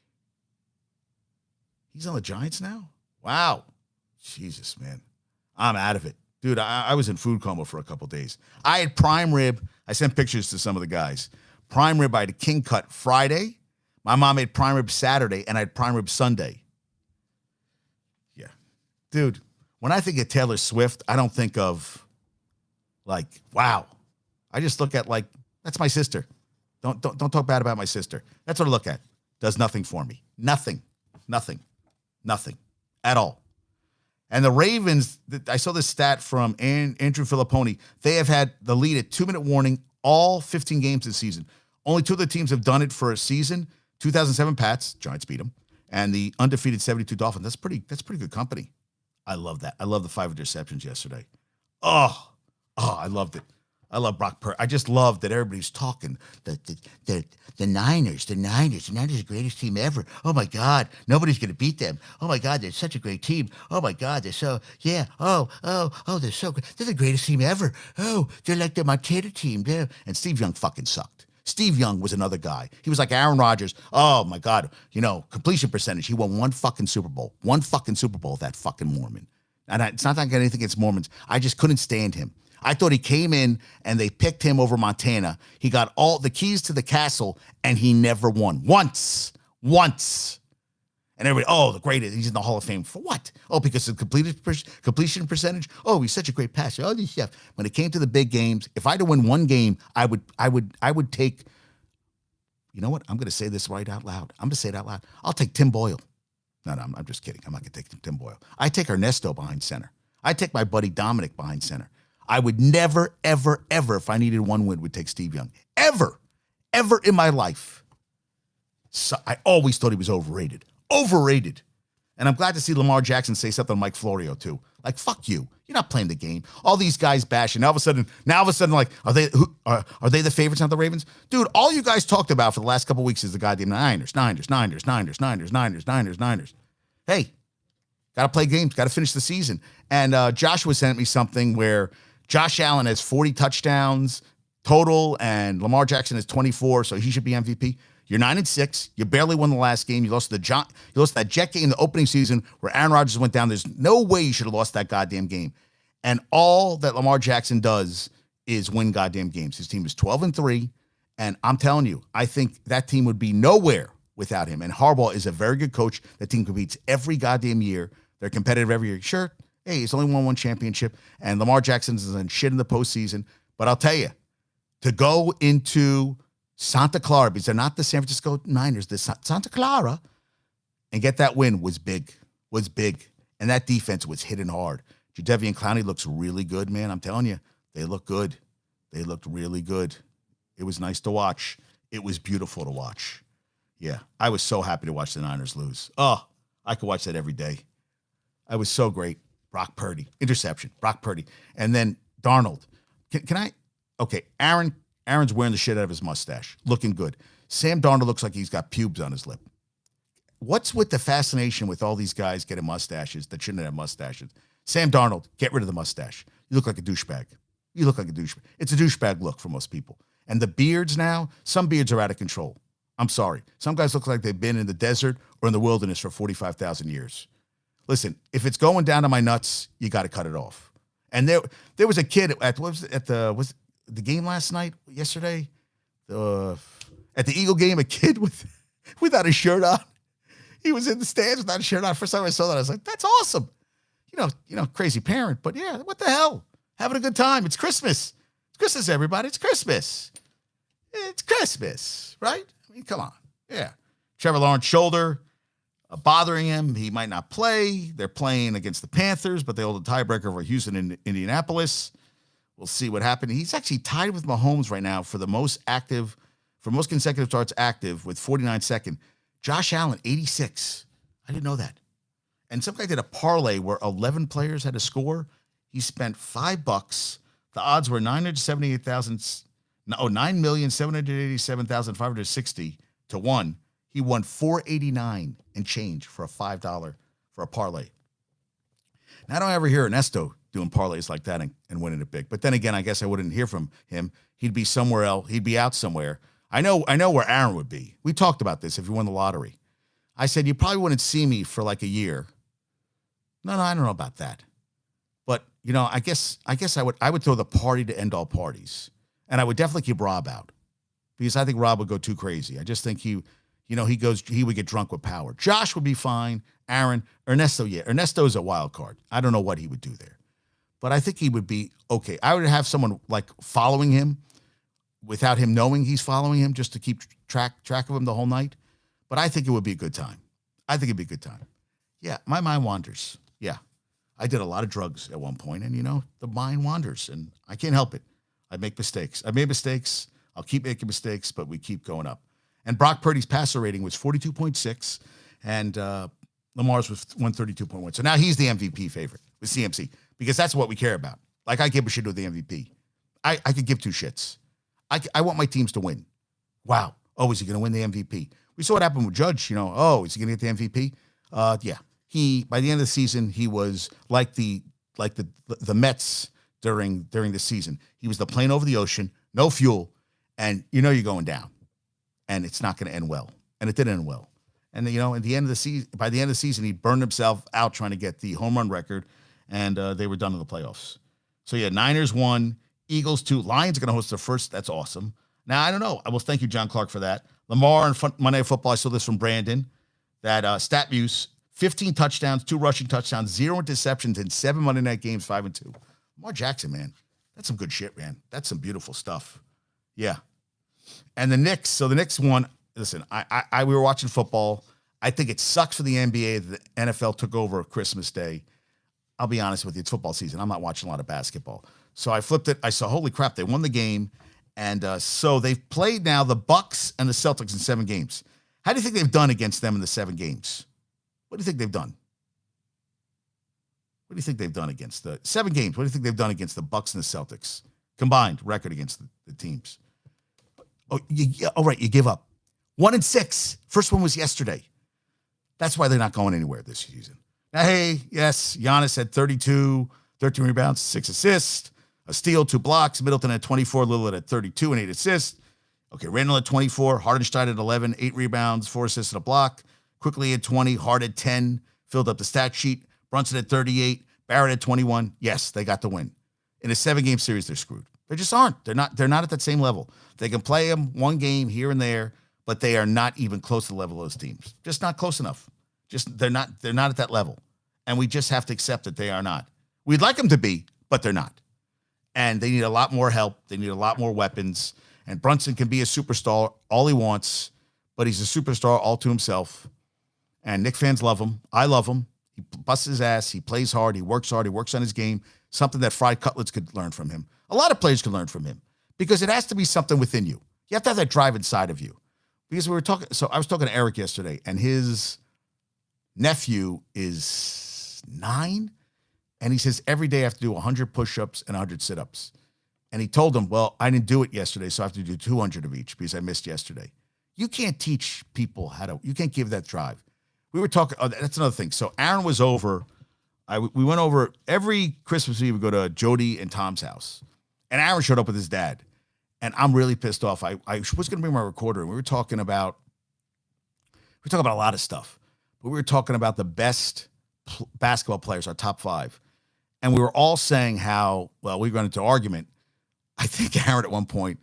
He's on the Giants now? Wow. Jesus, man. I'm out of it. Dude, I was in food coma for a couple days. I had prime rib. I sent pictures to some of the guys. Prime rib, I had a king cut Friday. My mom made prime rib Saturday, and I had prime rib Sunday. Yeah. Dude, when I think of Taylor Swift, I don't think of, wow. I just look at, that's my sister. Don't talk bad about my sister. That's what I look at. Does nothing for me. Nothing at all. And the Ravens, I saw this stat from Andrew Filipponi. They have had the lead at 2-minute warning all 15 games this season. Only 2 of the teams have done it for a season. 2007 Pats, Giants beat them, and the undefeated 72 Dolphins. That's pretty good company. I love that. I love the 5 interceptions yesterday. Oh, I loved it. I love Brock Purdy. I just love that everybody's talking. The Niners. The Niners are the greatest team ever. Oh, my God. Nobody's going to beat them. Oh, my God. They're such a great team. Oh, my God. They're so, yeah. Oh, they're so good. They're the greatest team ever. Oh, they're like the Montana team. And Steve Young fucking sucked. Steve Young was another guy. He was like Aaron Rodgers. Oh, my God. Completion percentage. He won 1 fucking Super Bowl. 1 fucking Super Bowl, that fucking Mormon. And it's not that I got anything against Mormons. I just couldn't stand him. I thought he came in and they picked him over Montana. He got all the keys to the castle and he never won. Once. And everybody, oh, the greatest. He's in the Hall of Fame. For what? Oh, because of completion percentage? Oh, he's such a great passer. Oh, yeah. When it came to the big games, if I had to win one game, I would take, you know what? I'm going to say this right out loud. I'm going to say it out loud. I'll take Tim Boyle. No, I'm just kidding. I'm not going to take Tim Boyle. I take Ernesto behind center. I take my buddy Dominic behind center. I would never, ever, ever, if I needed one win, would take Steve Young. Ever in my life. So I always thought he was overrated. Overrated. And I'm glad to see Lamar Jackson say something to Mike Florio, too. Like, fuck you. You're not playing the game. All these guys bashing. Now, all of a sudden, like, are they the favorites, not the Ravens? Dude, all you guys talked about for the last couple of weeks is the goddamn Niners. Hey, got to play games. Got to finish the season. And Joshua sent me something where Josh Allen has 40 touchdowns total, and Lamar Jackson has 24, so he should be MVP. You're 9-6. You barely won the last game. You lost that Jet game in the opening season where Aaron Rodgers went down. There's no way you should have lost that goddamn game. And all that Lamar Jackson does is win goddamn games. His team is 12-3, and I'm telling you, I think that team would be nowhere without him. And Harbaugh is a very good coach. That team competes every goddamn year. They're competitive every year. Sure, hey, it's only won one championship, and Lamar Jackson's in shit in the postseason. But I'll tell you, to go into Santa Clara, because they're not the San Francisco Niners, the Santa Clara, and get that win was big. And that defense was hitting hard. Jadeveon Clowney looks really good, man. I'm telling you, they look good. They looked really good. It was nice to watch. It was beautiful to watch. Yeah, I was so happy to watch the Niners lose. Oh, I could watch that every day. I was so great. Brock Purdy, interception, Brock Purdy. And then Darnold. Can I? Okay, Aaron's wearing the shit out of his mustache. Looking good. Sam Darnold looks like he's got pubes on his lip. What's with the fascination with all these guys getting mustaches that shouldn't have mustaches? Sam Darnold, get rid of the mustache. You look like a douchebag. It's a douchebag look for most people. And the beards now, some beards are out of control. I'm sorry. Some guys look like they've been in the desert or in the wilderness for 45,000 years. Listen, if it's going down to my nuts, you got to cut it off. And there was a kid at the game yesterday, at the Eagle game, a kid without a shirt on. He was in the stands without a shirt on. First time I saw that, I was like, that's awesome. You know, crazy parent, but yeah, what the hell? Having a good time. It's Christmas. It's Christmas, everybody. It's Christmas. It's Christmas, right? I mean, come on. Yeah. Trevor Lawrence shoulder bothering him. He might not play. They're playing against the Panthers, but they hold a tiebreaker over Houston and Indianapolis. We'll see what happened. He's actually tied with Mahomes right now for most consecutive starts active with 49 second. Josh Allen, 86. I didn't know that. And some guy did a parlay where 11 players had to score. He spent $5. The odds were 9,787,560 to 1. He won $489 and change for a $5 for a parlay. Now, I don't ever hear Ernesto doing parlays like that and winning it big. But then again, I guess I wouldn't hear from him. He'd be somewhere else. He'd be out somewhere. I know where Aaron would be. We talked about this if you won the lottery. I said, you probably wouldn't see me for like a year. No, I don't know about that. But, I guess I would throw the party to end all parties. And I would definitely keep Rob out because I think Rob would go too crazy. I just think he would get drunk with power. Josh would be fine. Aaron, Ernesto, yeah. Ernesto's a wild card. I don't know what he would do there. But I think he would be okay. I would have someone like following him without him knowing he's following him just to keep track of him the whole night. But I think it would be a good time. Yeah, my mind wanders. Yeah. I did a lot of drugs at one point, and, the mind wanders, and I can't help it. I make mistakes. I made mistakes. I'll keep making mistakes, but we keep going up. And Brock Purdy's passer rating was 42.6, and Lamar's was 132.1. So now he's the MVP favorite with CMC because that's what we care about. Like, I give a shit with the MVP. I could give two shits. I want my teams to win. Wow. Oh, is he going to win the MVP? We saw what happened with Judge. Is he going to get the MVP? Yeah. By the end of the season, he was like the Mets during the season. He was the plane over the ocean, no fuel, and you're going down, and it's not going to end well. And it didn't end well. And at the end of the season, by the end of the season, he burned himself out trying to get the home run record, and they were done in the playoffs. So yeah, Niners 1, Eagles 2, Lions are going to host their first. That's awesome. Now I don't know. I will thank you, John Clark, for that. Lamar and Monday Night Football. I saw this from Brandon. that StatMuse, 15 touchdowns, 2 rushing touchdowns, 0 interceptions in 7 Monday night games, 5-2. Lamar Jackson, man, that's some good shit, man. That's some beautiful stuff. Yeah. And the Knicks, so the Knicks won. Listen, we were watching football. I think it sucks for the NBA that the NFL took over Christmas Day. I'll be honest with you, it's football season. I'm not watching a lot of basketball. So I flipped it. I saw, holy crap, they won the game. And so they've played now the Bucks and the Celtics in 7 games. How do you think they've done against them in the 7 games? What do you think they've done? What do you think they've done against the 7 games? What do you think they've done against the Bucks and the Celtics? Combined record against the teams. Oh, right, you give up. 1-6. First one was yesterday. That's why they're not going anywhere this season. Now, hey, yes, Giannis had 32, 13 rebounds, 6 assists, a steal, 2 blocks. Middleton had 24, Lillard had 32 and 8 assists. Okay, Randall had 24, Hardenstein at 11, 8 rebounds, 4 assists and a block. Quickly at 20, Hart at 10, filled up the stat sheet. Brunson at 38, Barrett at 21. Yes, they got the win. In a 7-game series, they're screwed. They just aren't. They're not at that same level. They can play them one game here and there, but they are not even close to the level of those teams. Just not close enough. They're not at that level. And we just have to accept that they are not. We'd like them to be, but they're not. And they need a lot more help. They need a lot more weapons. And Brunson can be a superstar all he wants, but he's a superstar all to himself. And Knicks fans love him. I love him. He busts his ass. He plays hard. He works hard. He works on his game. Something that Fried Cutlets could learn from him. A lot of players could learn from him because it has to be something within you. You have to have that drive inside of you. Because we were talking, so I was talking to Eric yesterday, and his nephew is 9, and he says every day I have to do 100 push-ups and 100 sit-ups. And he told him, well, I didn't do it yesterday, so I have to do 200 of each because I missed yesterday. You can't teach people you can't give that drive. We were talking, that's another thing. So Aaron was over, we went over, every Christmas Eve we go to Jody and Tom's house. And Aaron showed up with his dad. And I'm really pissed off. I was going to bring my recorder, and we were talking about a lot of stuff. But we were talking about the best basketball players, our top 5. And we were all saying how, well, we got into argument. I think Aaron at one point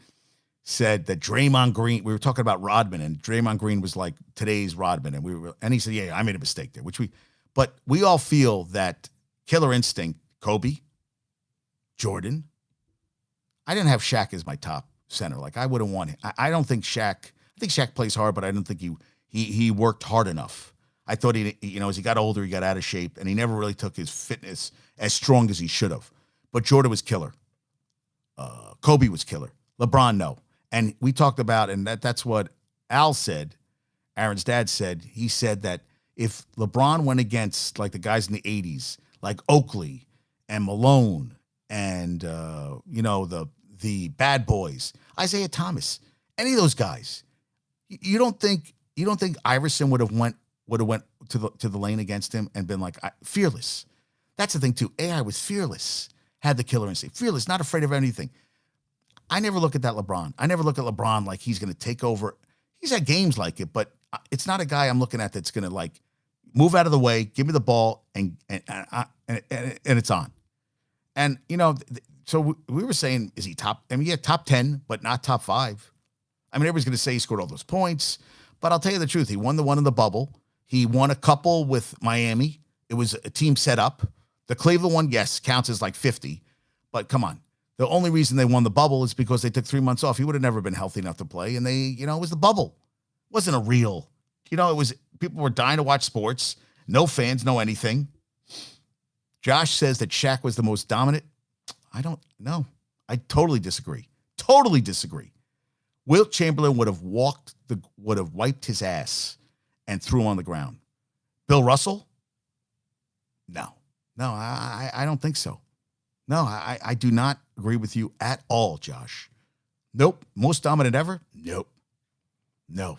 said that Draymond Green, we were talking about Rodman, and Draymond Green was like today's Rodman. And he said, yeah, I made a mistake there, but we all feel that killer instinct, Kobe, Jordan. I didn't have Shaq as my top center. Like, I wouldn't want him. I don't think Shaq, I think Shaq plays hard, but I don't think he worked hard enough. I thought as he got older, he got out of shape, and he never really took his fitness as strong as he should have. But Jordan was killer. Kobe was killer. LeBron, no. And we talked about, and that's what Al said, Aaron's dad said. He said that if LeBron went against like the guys in the 80s, like Oakley and Malone and the bad boys, Isaiah Thomas, any of those guys, you don't think Iverson would have went to the lane against him and been like fearless. That's the thing too. AI was fearless, had the killer instinct, fearless, not afraid of anything. I never look at that LeBron. I never look at LeBron like he's going to take over. He's had games like it, but it's not a guy I'm looking at that's going to like move out of the way, give me the ball, and it's on. And so we were saying, is he top? I mean, yeah, top 10, but not top 5. I mean, everybody's going to say he scored all those points, but I'll tell you the truth. He won the one in the bubble. He won a couple with Miami. It was a team set up. The Cleveland one, yes, counts as like 50, but come on. The only reason they won the bubble is because they took 3 months off. He would have never been healthy enough to play. And it was the bubble. It wasn't a real, it was, people were dying to watch sports. No fans, no anything. Josh says that Shaq was the most dominant. I don't know. I totally disagree. Totally disagree. Wilt Chamberlain would have wiped his ass and threw him on the ground. Bill Russell? No, I don't think so. No, I do not agree with you at all, Josh. Nope. Most dominant ever? Nope. No.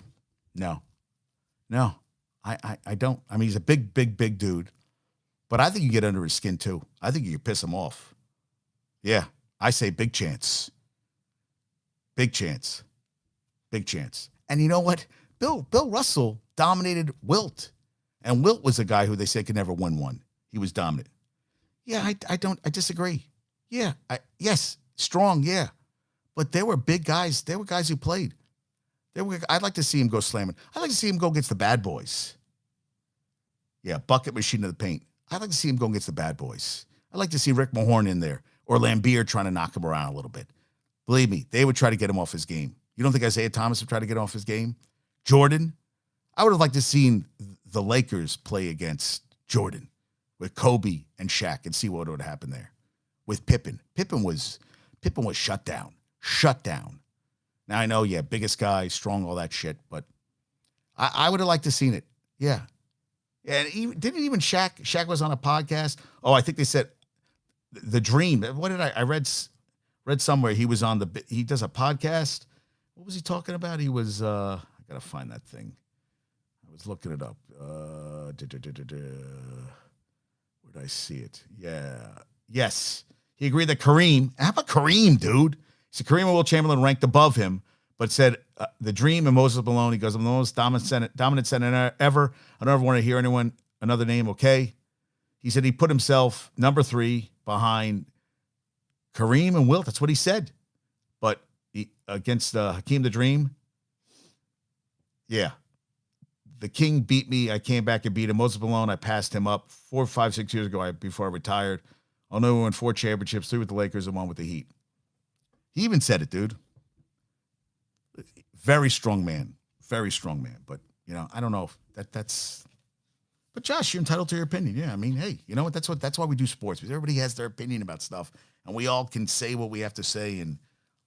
I don't. I mean, he's a big dude, but I think you get under his skin too. I think you can piss him off. Yeah, I say big chance. Big chance. And you know what? Bill Russell dominated Wilt, and Wilt was a guy who they said could never win one. He was dominant. Yeah, I disagree. Yeah, yes, strong, yeah. But there were big guys. There were guys who played. I'd like to see him go slamming. I'd like to see him go against the bad boys. Yeah, bucket machine of the paint. I'd like to see him go against the bad boys. I'd like to see Rick Mahorn in there or Lambeer trying to knock him around a little bit. Believe me, they would try to get him off his game. You don't think Isaiah Thomas would try to get off his game? Jordan? I would have liked to seen the Lakers play against Jordan with Kobe and Shaq and see what would happen there. With Pippen. Pippen was shut down. Shut down. Now I know, yeah, biggest guy, strong, all that shit, but I would have liked to seen it. Yeah. And didn't even Shaq was on a podcast. Oh, I think they said the Dream. What did I read somewhere he was on he does a podcast. What was he talking about? He was I gotta find that thing. I was looking it up. Where did I see it? Yeah. Yes. He agreed that Kareem. How about Kareem, dude? He said Kareem and Will Chamberlain ranked above him, but said the Dream and Moses Malone. He goes, I'm the most dominant center ever. I don't ever want to hear another name. Okay. He said he put himself number 3 behind Kareem and Wilt. That's what he said. But against Hakeem the Dream, yeah. The King beat me. I came back and beat him. Moses Malone, I passed him up 4, 5, 6 years ago before I retired. I know we won 4 championships, 3 with the Lakers and 1 with the Heat. He even said it, dude. Very strong man. Very strong man. But, I don't know if that's... But, Josh, you're entitled to your opinion. Yeah, I mean, hey, you know what? That's why we do sports. Because everybody has their opinion about stuff. And we all can say what we have to say and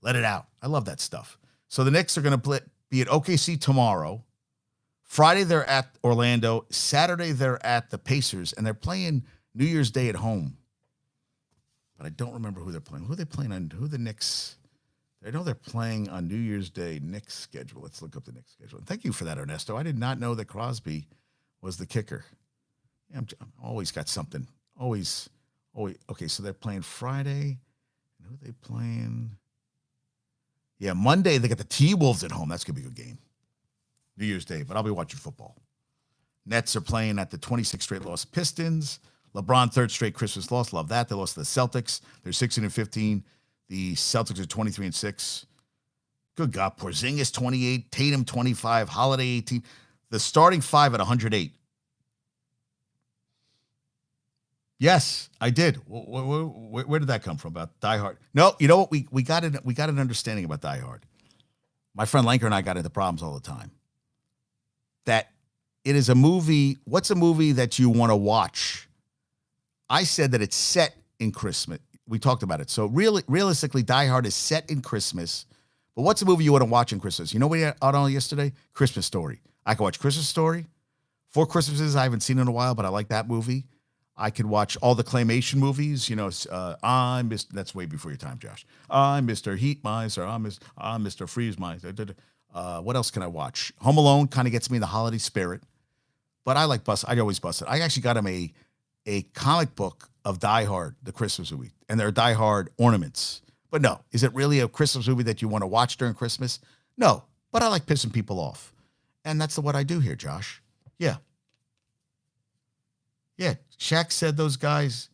let it out. I love that stuff. So the Knicks are going to be at OKC tomorrow. Friday, they're at Orlando. Saturday, they're at the Pacers. And they're playing New Year's Day at home. But I don't remember who they're playing. Who are they playing on? Who the Knicks? I know they're playing on New Year's Day. Knicks schedule. Let's look up the Knicks schedule. And thank you for that, Ernesto. I did not know that Crosby was the kicker. Yeah, I'm always got something. Always. Okay, so they're playing Friday. And who are they playing? Yeah, Monday they got the T-Wolves at home. That's going to be a good game. New Year's Day, but I'll be watching football. Nets are playing at the 26th straight loss Pistons. LeBron, 3rd straight Christmas loss. Love that. They lost to the Celtics. They're 16-15. The Celtics are 23-6. Good God. Porzingis, 28. Tatum, 25. Holiday, 18. The starting 5 at 108. Yes, I did. Where did that come from? About Die Hard? No, you know what? We got an understanding about Die Hard. My friend Lanker and I got into problems all the time. That it is a movie. What's a movie that you want to watch? I said that it's set in Christmas. We talked about it. So realistically, Die Hard is set in Christmas. But what's a movie you want to watch in Christmas? You know what we had on yesterday? Christmas Story. I could watch Christmas Story. 4 Christmases I haven't seen in a while, but I like that movie. I could watch all the claymation movies. That's way before your time, Josh. I'm Mr. Heat Miser. I'm Mr. Freeze Miser. What else can I watch? Home Alone kind of gets me in the holiday spirit. But I like I always bust it. I actually got him a comic book of Die Hard, the Christmas movie, and there are Die Hard ornaments. But no, is it really a Christmas movie that you want to watch during Christmas? No, but I like pissing people off. And that's what I do here, Josh. Yeah. Yeah, Shaq said those guys.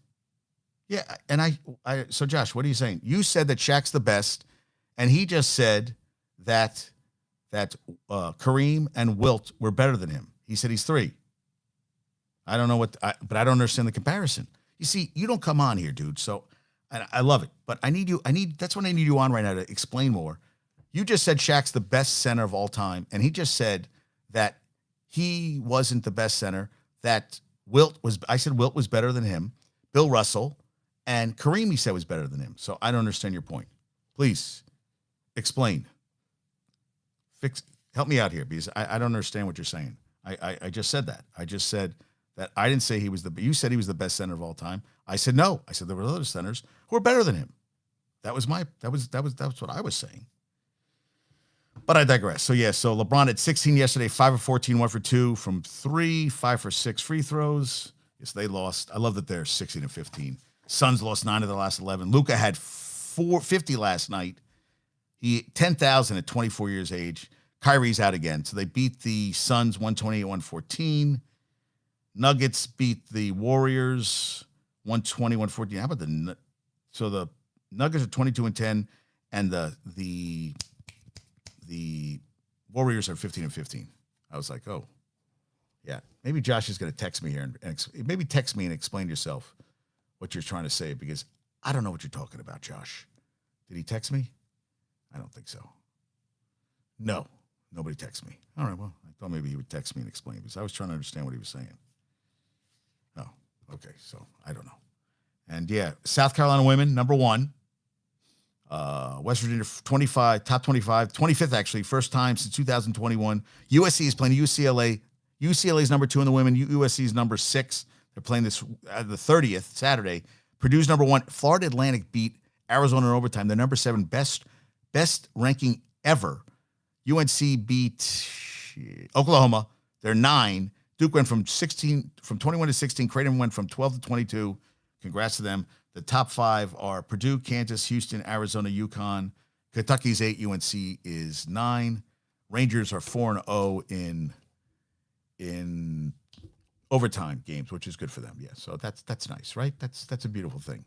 Yeah, and so Josh, what are you saying? You said that Shaq's the best, and he just said that Kareem and Wilt were better than him. He said he's 3. I don't know but I don't understand the comparison. You see, you don't come on here, dude. So I love it, but that's what I need you on right now to explain more. You just said Shaq's the best center of all time, and he just said that he wasn't the best center. That I said Wilt was better than him. Bill Russell and Kareem, he said, was better than him. So I don't understand your point. Please explain. Help me out here because I don't understand what you're saying. I just said that. I just said that I didn't say you said he was the best center of all time. I said no. I said there were other centers who were better than him. That was what I was saying. But I digress. So LeBron at 16 yesterday, 5 of 14, 1 for 2 from 3, 5 for 6 free throws. Yes, they lost. I love that they're 16-15. Suns lost 9 of the last 11. Luka had 450 last night. He 10,000 at 24 years age. Kyrie's out again. So they beat the Suns 128-114. Nuggets beat the Warriors 120-114. How about the Nuggets are 22-10, and the Warriors are 15-15. I was like, oh, Yeah. Maybe Josh is going to text me here and maybe text me and explain yourself what you're trying to say, because I don't know what you're talking about, Josh. Did he text me? I don't think so. No, nobody texted me. All right, well, I thought maybe he would text me and explain, because I was trying to understand what he was saying. Oh, okay, so I don't know. And yeah, South Carolina women, number 1. West Virginia, 25, top 25, 25th actually, first time since 2021. USC is playing UCLA. UCLA is number 2 in the women. USC is number 6. They're playing this the 30th, Saturday. Purdue's number 1. Florida Atlantic beat Arizona in overtime. They're number 7, best ranking ever. UNC beat Oklahoma. They're 9. Duke went from 21 to 16. Creighton went from 12 to 22. Congrats to them. The top 5 are Purdue, Kansas, Houston, Arizona, UConn. Kentucky's 8. UNC is 9. Rangers are 4-0 in overtime games, which is good for them. Yeah, so that's nice, right? That's a beautiful thing.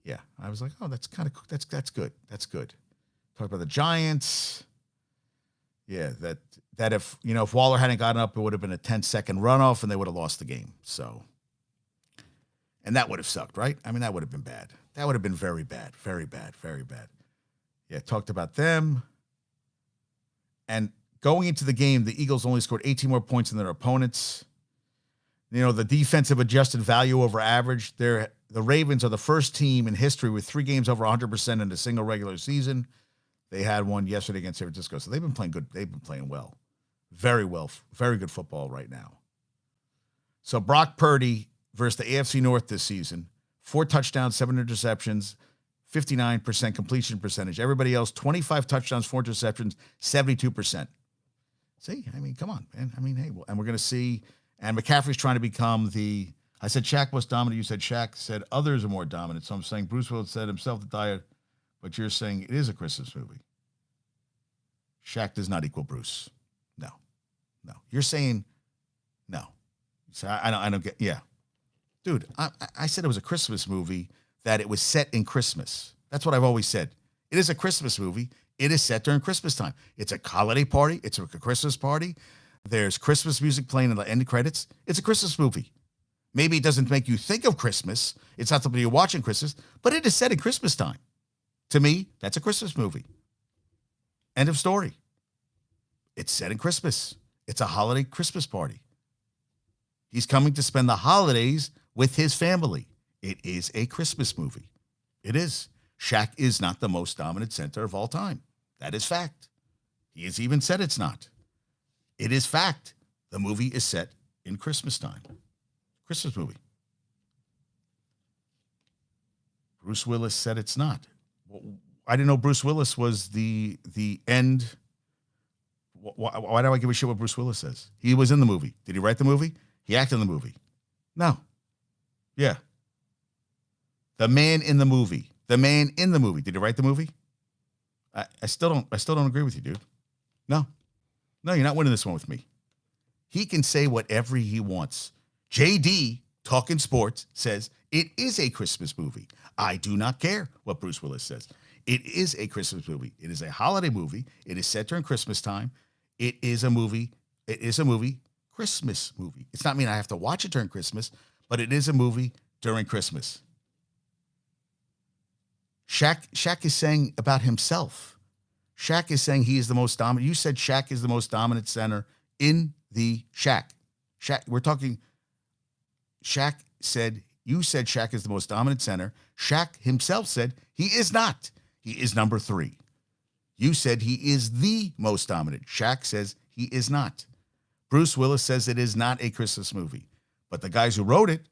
Yeah, I was like, oh, that's kind of that's good. That's good. Talk about the Giants. Yeah, that if Waller hadn't gotten up, it would have been a 10-second runoff, and they would have lost the game. So, and that would have sucked, right? I mean, that would have been bad. That would have been very bad, very bad, very bad. Yeah, talked about them. And going into the game, the Eagles only scored 18 more points than their opponents. The defensive adjusted value over average. The Ravens are the first team in history with 3 games over 100% in a single regular season. They had one yesterday against San Francisco, so they've been playing good. They've been playing well, very good football right now. So Brock Purdy versus the AFC North this season: 4 touchdowns, 7 interceptions, 59% completion percentage. Everybody else, 25 touchdowns, 4 interceptions, 72%. See, I mean, come on, man. I mean, hey, and we're going to see. And McCaffrey's trying to become I said Shaq was dominant. You said Shaq said others are more dominant. So I'm saying Bruce Willis said himself to die, but you're saying it is a Christmas movie. Shaq does not equal Bruce. No. You're saying no. So I don't get. Yeah, dude. I said it was a Christmas movie, that it was set in Christmas. That's what I've always said. It is a Christmas movie. It is set during Christmas time. It's a holiday party. It's a Christmas party. There's Christmas music playing in the end credits. It's a Christmas movie. Maybe it doesn't make you think of Christmas. It's not something you're watching Christmas, but it is set in Christmas time. To me, that's a Christmas movie. End of story. It's set in Christmas. It's a holiday Christmas party. He's coming to spend the holidays with his family. It is a Christmas movie. It is. Shaq is not the most dominant center of all time. That is fact. He has even said it's not. It is fact. The movie is set in Christmas time. Christmas movie. Bruce Willis said it's not. I didn't know Bruce Willis was the end. Why do I give a shit what Bruce Willis says? He was in the movie. Did he write the movie? He acted in the movie. No. Yeah. The man in the movie. The man in the movie. Did he write the movie? I still don't agree with you, dude. No, you're not winning this one with me. He can say whatever he wants. JD, Talkin Sports, says it is a Christmas movie. I do not care what Bruce Willis says. It is a Christmas movie. It is a holiday movie. It is set during Christmas time. It is a movie. It is a movie, Christmas movie. It's not mean I have to watch it during Christmas, but it is a movie during Christmas. Shaq is saying about himself. Shaq is saying he is the most dominant. You said Shaq is the most dominant center in the Shaq. We're talking. Shaq said, you said Shaq is the most dominant center. Shaq himself said he is not. He is number 3. You said he is the most dominant. Shaq says he is not. Bruce Willis says it is not a Christmas movie. But the guys who wrote it,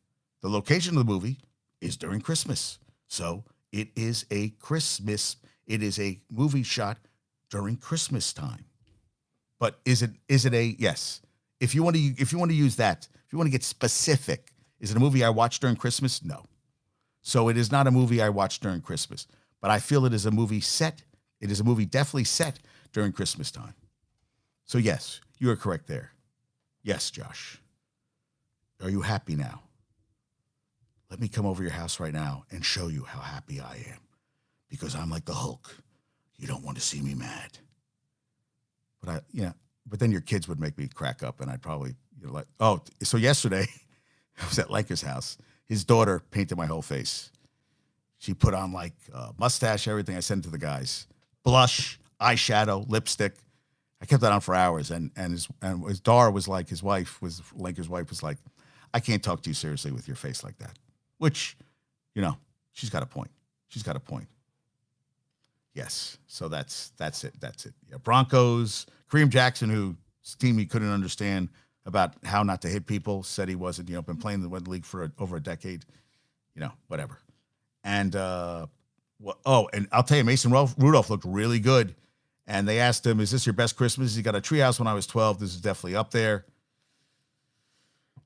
the location of the movie is during Christmas. So it is a Christmas. It is a movie shot during Christmas time. But is it a yes? If you want to use that, if you want to get specific, is it a movie I watch during Christmas? No. So it is not a movie I watch during Christmas. But I feel it is a movie set. It is a movie definitely set during Christmas time. So yes, you are correct there. Yes, Josh. Are you happy now? Let me come over your house right now and show you how happy I am. Because I'm like the Hulk. You don't want to see me mad. But then your kids would make me crack up, and I'd probably, So yesterday, I was at Lakers' house. His daughter painted my whole face. She put on like mustache, everything. I sent it to the guys. Blush, eyeshadow, lipstick. I kept that on for hours. And his daughter was like, Lakers' wife was like, I can't talk to you seriously with your face like that. Which, she's got a point. Yes. So that's it. Yeah, Broncos, Kareem Jackson, whose team he couldn't understand about how not to hit people, said he wasn't, been playing in the league for over a decade, whatever. And, and I'll tell you, Mason Rudolph looked really good. And they asked him, is this your best Christmas? He got a treehouse when I was 12. This is definitely up there.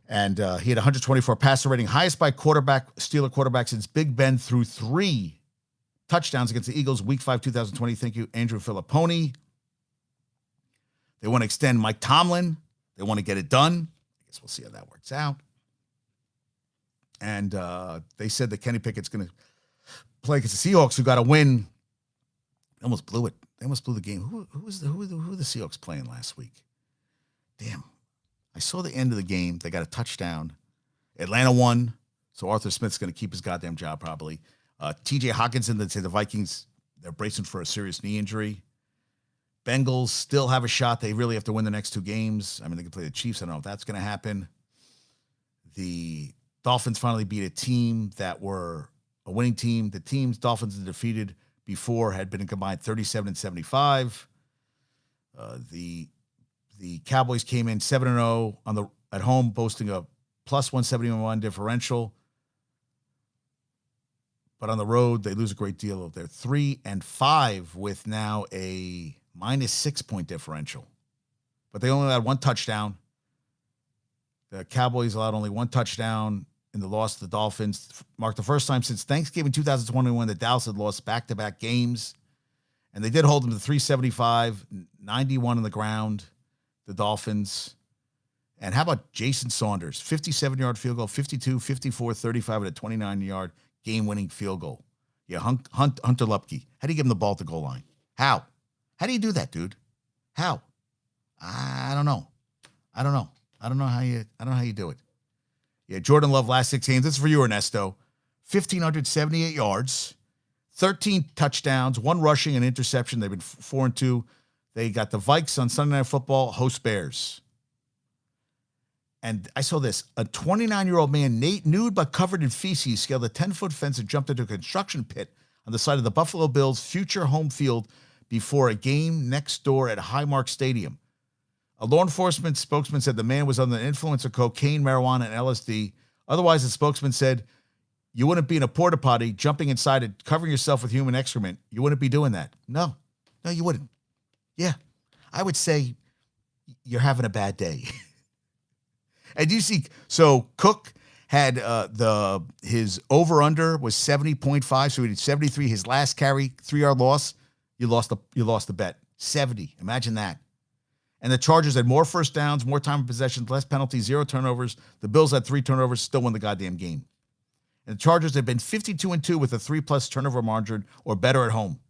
And he had 124 passer rating, highest by Steeler quarterback since Big Ben threw 3 touchdowns against the Eagles, Week 5, 2020. Thank you, Andrew Filipponi. They want to extend Mike Tomlin. They want to get it done. I guess we'll see how that works out. And they said that Kenny Pickett's going to play against the Seahawks, who got a win. They almost blew it. They almost blew the game. Who were the Seahawks playing last week? Damn. I saw the end of the game. They got a touchdown. Atlanta won, so Arthur Smith's going to keep his goddamn job probably. TJ Hawkinson, that say the Vikings, they're bracing for a serious knee injury. Bengals still have a shot. They really have to win the next 2 games. I mean, they can play the Chiefs. I don't know if that's going to happen. The Dolphins finally beat a team that were a winning team. The teams Dolphins had defeated before had been combined 37-75. The Cowboys came in 7-0 at home, boasting a plus 171 differential. But on the road, they lose a great deal. They're 3-5 with now a minus 6 point differential. But they only allowed 1 touchdown. The Cowboys allowed only 1 touchdown in the loss to the Dolphins. Marked the first time since Thanksgiving 2021 that Dallas had lost back-to-back games. And they did hold them to 375, 91 on the ground, the Dolphins. And how about Jason Saunders? 57-yard field goal, 52, 54, 35 at a 29-yard game-winning field goal. Yeah, Hunter Lupke. How do you give him the ball at the goal line? How? How do you do that, dude? How? I don't know. I don't know how you do it. Yeah, Jordan Love last 6 games. This is for you, Ernesto. 1,578 yards, 13 touchdowns, 1 rushing and interception. They've been 4-2. They got the Vikes on Sunday Night Football, host Bears. And I saw this. A 29-year-old man, nude but covered in feces, scaled a 10-foot fence and jumped into a construction pit on the side of the Buffalo Bills' future home field before a game next door at Highmark Stadium. A law enforcement spokesman said the man was under the influence of cocaine, marijuana, and LSD. Otherwise, the spokesman said, you wouldn't be in a porta potty, jumping inside it, covering yourself with human excrement. You wouldn't be doing that. No, you wouldn't. Yeah, I would say you're having a bad day. And you see, so Cook had his over-under was 70.5, so he did 73. His last carry, 3-yard loss, you lost the bet. 70. Imagine that. And the Chargers had more first downs, more time of possession, less penalties, 0 turnovers. The Bills had 3 turnovers, still won the goddamn game. And the Chargers had been 52-2 with a 3+ turnover margin or better at home.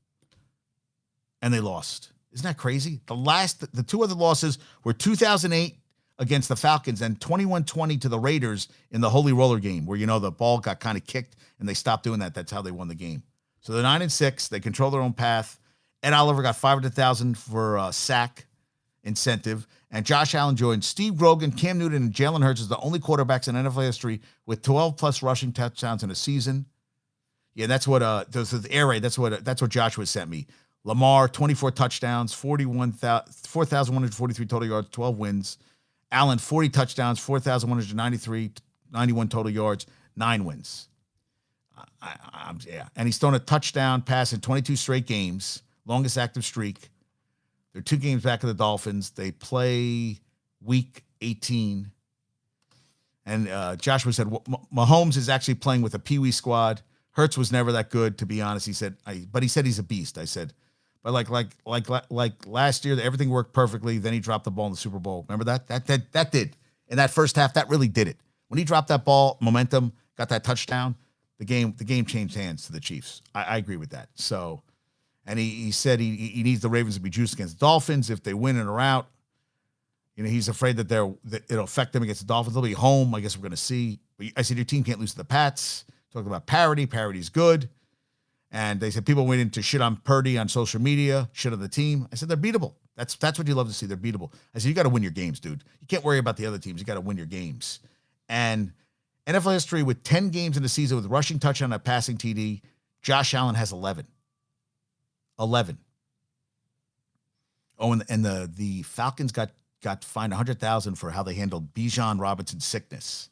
And they lost. Isn't that crazy? The 2 other losses were 2008 against the Falcons and 21-20 to the Raiders in the Holy Roller game where, the ball got kind of kicked and they stopped doing that. That's how they won the game. So they're 9-6. They control their own path. Ed Oliver got $500,000 for sack incentive. And Josh Allen joined Steve Grogan, Cam Newton, and Jalen Hurts as the only quarterbacks in NFL history with 12+ rushing touchdowns in a season. Yeah, that's what the air raid. That's what Joshua sent me. Lamar, 24 touchdowns, 4,143 total yards, 12 wins. Allen, 40 touchdowns, 4,193, 91 total yards, 9 wins. And he's thrown a touchdown pass in 22 straight games, longest active streak. They're 2 games back of the Dolphins. They play week 18. And Joshua said, Mahomes is actually playing with a peewee squad. Hurts was never that good, to be honest. He said, but he said he's a beast. I said, but like last year, everything worked perfectly. Then he dropped the ball in the Super Bowl. Remember that? That did. In that first half, that really did it. When he dropped that ball, momentum, got that touchdown, the game changed hands to the Chiefs. I agree with that. So, and he said he needs the Ravens to be juiced against the Dolphins if they win and are out. He's afraid that it'll affect them against the Dolphins. They'll be home. I guess we're going to see. But I said, your team can't lose to the Pats. Talking about parity. Parity's good. And they said people went in to shit on Purdy on social media, shit on the team. I said, they're beatable. That's what you love to see. They're beatable. I said, you got to win your games, dude. You can't worry about the other teams. You got to win your games. And NFL history with 10 games in the season with rushing touchdown and passing TD, Josh Allen has 11. 11. Oh, and the Falcons got fined $100,000 for how they handled Bijan Robinson's sickness.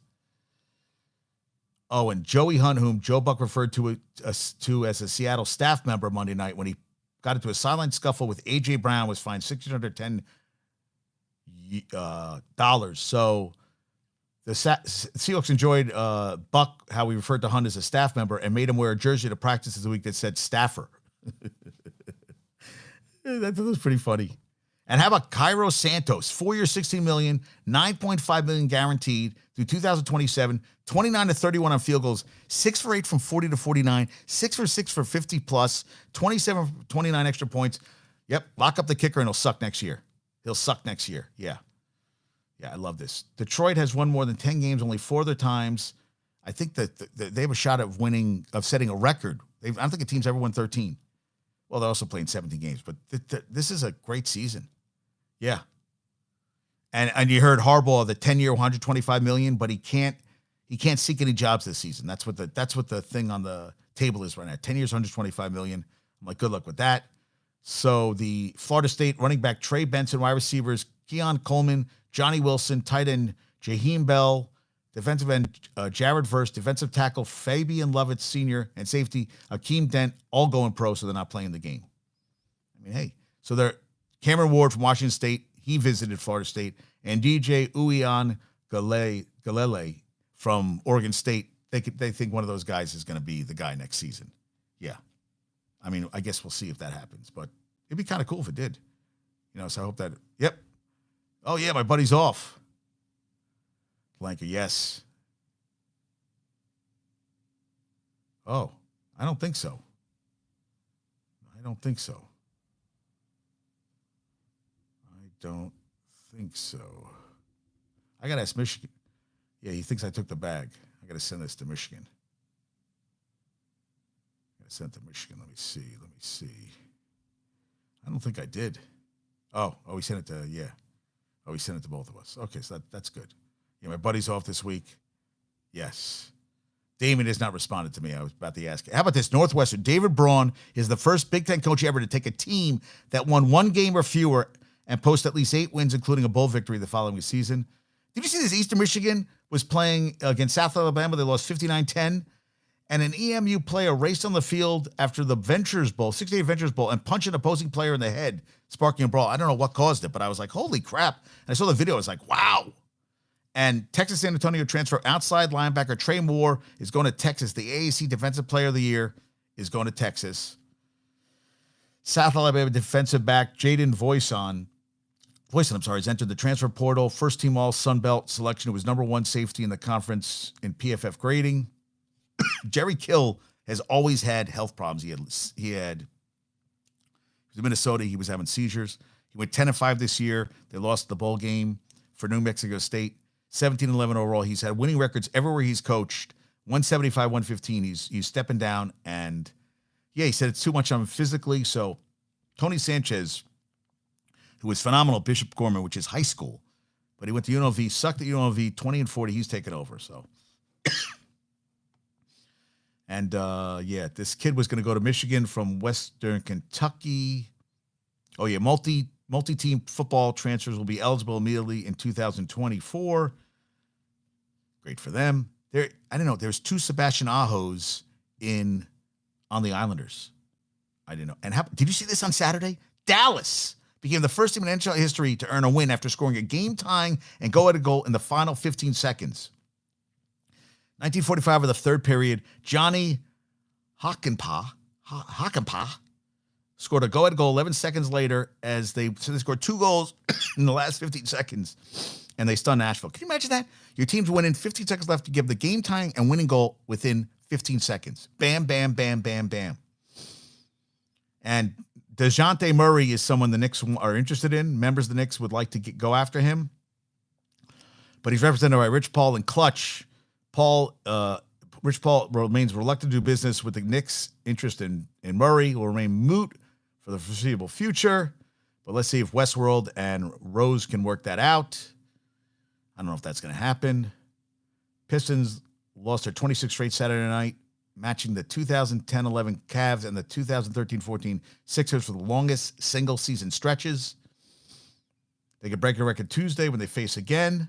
Oh, and Joey Hunt, whom Joe Buck referred to as a Seattle staff member Monday night when he got into a sideline scuffle with A.J. Brown, was fined $1,610. So the Seahawks enjoyed Buck, how he referred to Hunt as a staff member, and made him wear a jersey to practice this week that said staffer. That was pretty funny. And how about Cairo Santos? 4 years, $16 million, $9.5 million guaranteed through 2027, 29 to 31 on field goals, 6 for 8 from 40 to 49, 6 for 6 for 50 plus, 27 for 29 extra points. Yep, lock up the kicker and he'll suck next year. He'll suck next year. Yeah. Yeah, I love this. Detroit has won more than 10 games, only 4 other times. I think that they have a shot of setting a record. I don't think a team's ever won 13. Well, they're also playing 17 games, but this is a great season. Yeah. And you heard Harbaugh, the 10-year, $125 million, but he can't seek any jobs this season. That's what the thing on the table is right now. 10 years, $125 million. I'm like, good luck with that. So the Florida State running back Trey Benson, wide receivers Keon Coleman, Johnny Wilson, tight end Jaheim Bell, defensive end Jared Verse, defensive tackle Fabian Lovett Sr., and safety Akeem Dent, all going pro, so they're not playing the game. I mean, hey, so they're Cameron Ward from Washington State, he visited Florida State, and DJ Uian Galele from Oregon State. They think one of those guys is going to be the guy next season. Yeah. I mean, I guess we'll see if that happens, but it'd be kind of cool if it did. So I hope that, yep. Oh, yeah, my buddy's off. Blanca, yes. Oh, I don't think so. I don't think so. I got to ask Michigan. Yeah, he thinks I took the bag. I got to send this to Michigan. Let me see. I don't think I did. Oh, he sent it to, yeah. Oh, he sent it to both of us. Okay, so that's good. Yeah, my buddy's off this week. Yes. Damon has not responded to me. I was about to ask. How about this? Northwestern. David Braun is the first Big Ten coach ever to take a team that won 1 game or fewer and post at least 8 wins, including a bowl victory the following season. Did you see this? Eastern Michigan was playing against South Alabama. They lost 59-10. And an EMU player raced on the field after the Ventures Bowl, 68 Ventures Bowl, and punched an opposing player in the head, sparking a brawl. I don't know what caused it, but I was like, holy crap. And I saw the video. I was like, wow. And Texas San Antonio transfer outside linebacker Trey Moore is going to Texas. The AAC Defensive Player of the Year is going to Texas. South Alabama defensive back Jaden Voisin, has entered the transfer portal. First team All Sun Belt selection. It was number 1 safety in the conference in PFF grading. Jerry Kill has always had health problems. He was in Minnesota. He was having seizures. He went 10-5 this year. They lost the bowl game for New Mexico State. 17-11 overall. He's had winning records everywhere he's coached. 175, 115. He's stepping down, and yeah, he said it's too much on him physically. So Tony Sanchez, who was phenomenal at Bishop Gorman, which is high school, but he went to UNLV, sucked at UNLV, 20-40. He's taken over. So. And, this kid was going to go to Michigan from Western Kentucky. Oh, yeah, multi-team football transfers will be eligible immediately in 2024. Great for them. I don't know. There's 2 Sebastian Ahos on the Islanders. I didn't know. And did you see this on Saturday? Dallas became the first team in NHL history to earn a win after scoring a game-tying and go-ahead goal in the final 15 seconds. 1945 of the third period, Johnny Hakanpää scored a go-ahead goal 11 seconds later they scored 2 goals in the last 15 seconds, and they stunned Nashville. Can you imagine that? Your team's winning, 15 seconds left to give the game-tying and winning goal within 15 seconds. Bam, bam, bam, bam, bam. And DeJounte Murray is someone the Knicks are interested in. Members of the Knicks would like to go after him. but he's represented by Rich Paul and Clutch. Rich Paul remains reluctant to do business with the Knicks. Interest in Murray will remain moot for the foreseeable future. But let's see if Westworld and Rose can work that out. I don't know if that's going to happen. Pistons lost their 26th straight Saturday night, matching the 2010-11 Cavs and the 2013-14 Sixers for the longest single-season stretches. They could break a record Tuesday when they face again.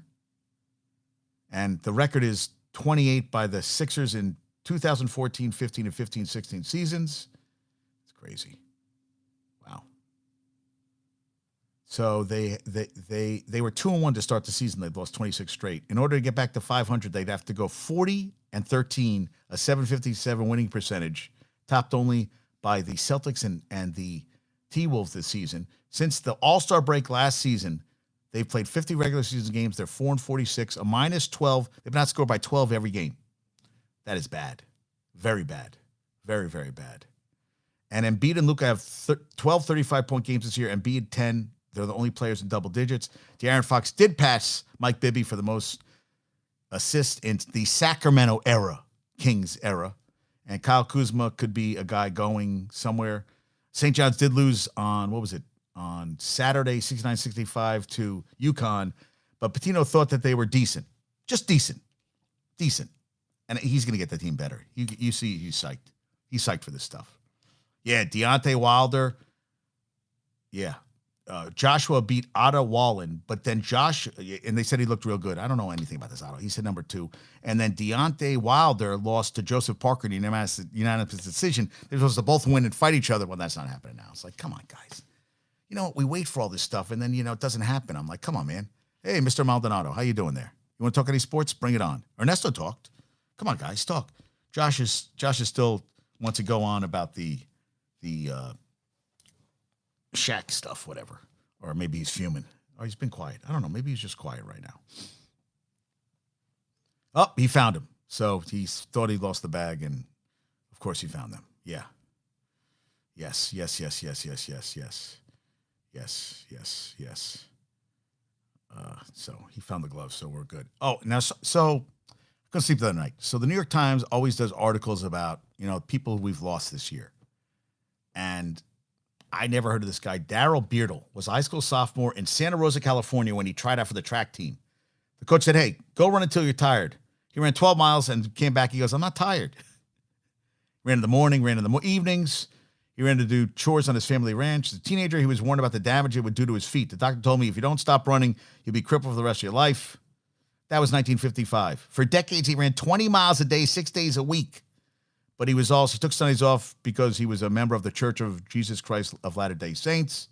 And the record is 28 by the Sixers in 2014, 15, and 15, 16 seasons. It's crazy. Wow. So they were 2-1 to start the season. They've lost 26 straight. In order to get back to 500, they'd have to go 40-13, a 757 winning percentage, topped only by the Celtics and the T-Wolves this season. Since the All-Star break last season, they've played 50 regular season games. They're 4-46, a -12. They've not scored by 12 every game. That is bad. Very bad. Very, very bad. And Embiid and Luka have 12 35-point games this year. Embiid 10. They're the only players in double digits. De'Aaron Fox did pass Mike Bibby for the most assists in the Sacramento era, Kings era. And Kyle Kuzma could be a guy going somewhere. St. John's did lose on, on Saturday, 69-65 to UConn. But Pitino thought that they were decent. Just decent. Decent. And he's going to get the team better. You see he's psyched. He's psyched for this stuff. Yeah, Deontay Wilder. Yeah. Joshua beat Otto Wallen, but then and they said he looked real good. I don't know anything about this Otto. He said number 2. And then Deontay Wilder lost to Joseph Parker in a unanimous decision. They're supposed to both win and fight each other. Well, that's not happening now. It's like, come on, guys. You know, we wait for all this stuff, and then, it doesn't happen. I'm like, come on, man. Hey, Mr. Maldonado, how you doing there? You want to talk any sports? Bring it on. Ernesto talked. Come on, guys, talk. Josh is still wants to go on about the Shaq stuff, whatever. Or maybe he's fuming. Or he's been quiet. I don't know. Maybe he's just quiet right now. Oh, he found him. So he thought he lost the bag, and of course he found them. Yeah. Yes. So he found the gloves, so we're good. Oh, now, so I'm going to sleep the other night. So the New York Times always does articles about, people we've lost this year. And I never heard of this guy. Darryl Beardle was a high school sophomore in Santa Rosa, California when he tried out for the track team. The coach said, hey, go run until you're tired. He ran 12 miles and came back. He goes, I'm not tired. Ran in the morning, ran in the evenings. He ran to do chores on his family ranch. As a teenager, he was warned about the damage it would do to his feet. The doctor told me, if you don't stop running, you'll be crippled for the rest of your life. That was 1955. For decades, he ran 20 miles a day, 6 days a week. But he took Sundays off because he was a member of the Church of Jesus Christ of Latter-day Saints.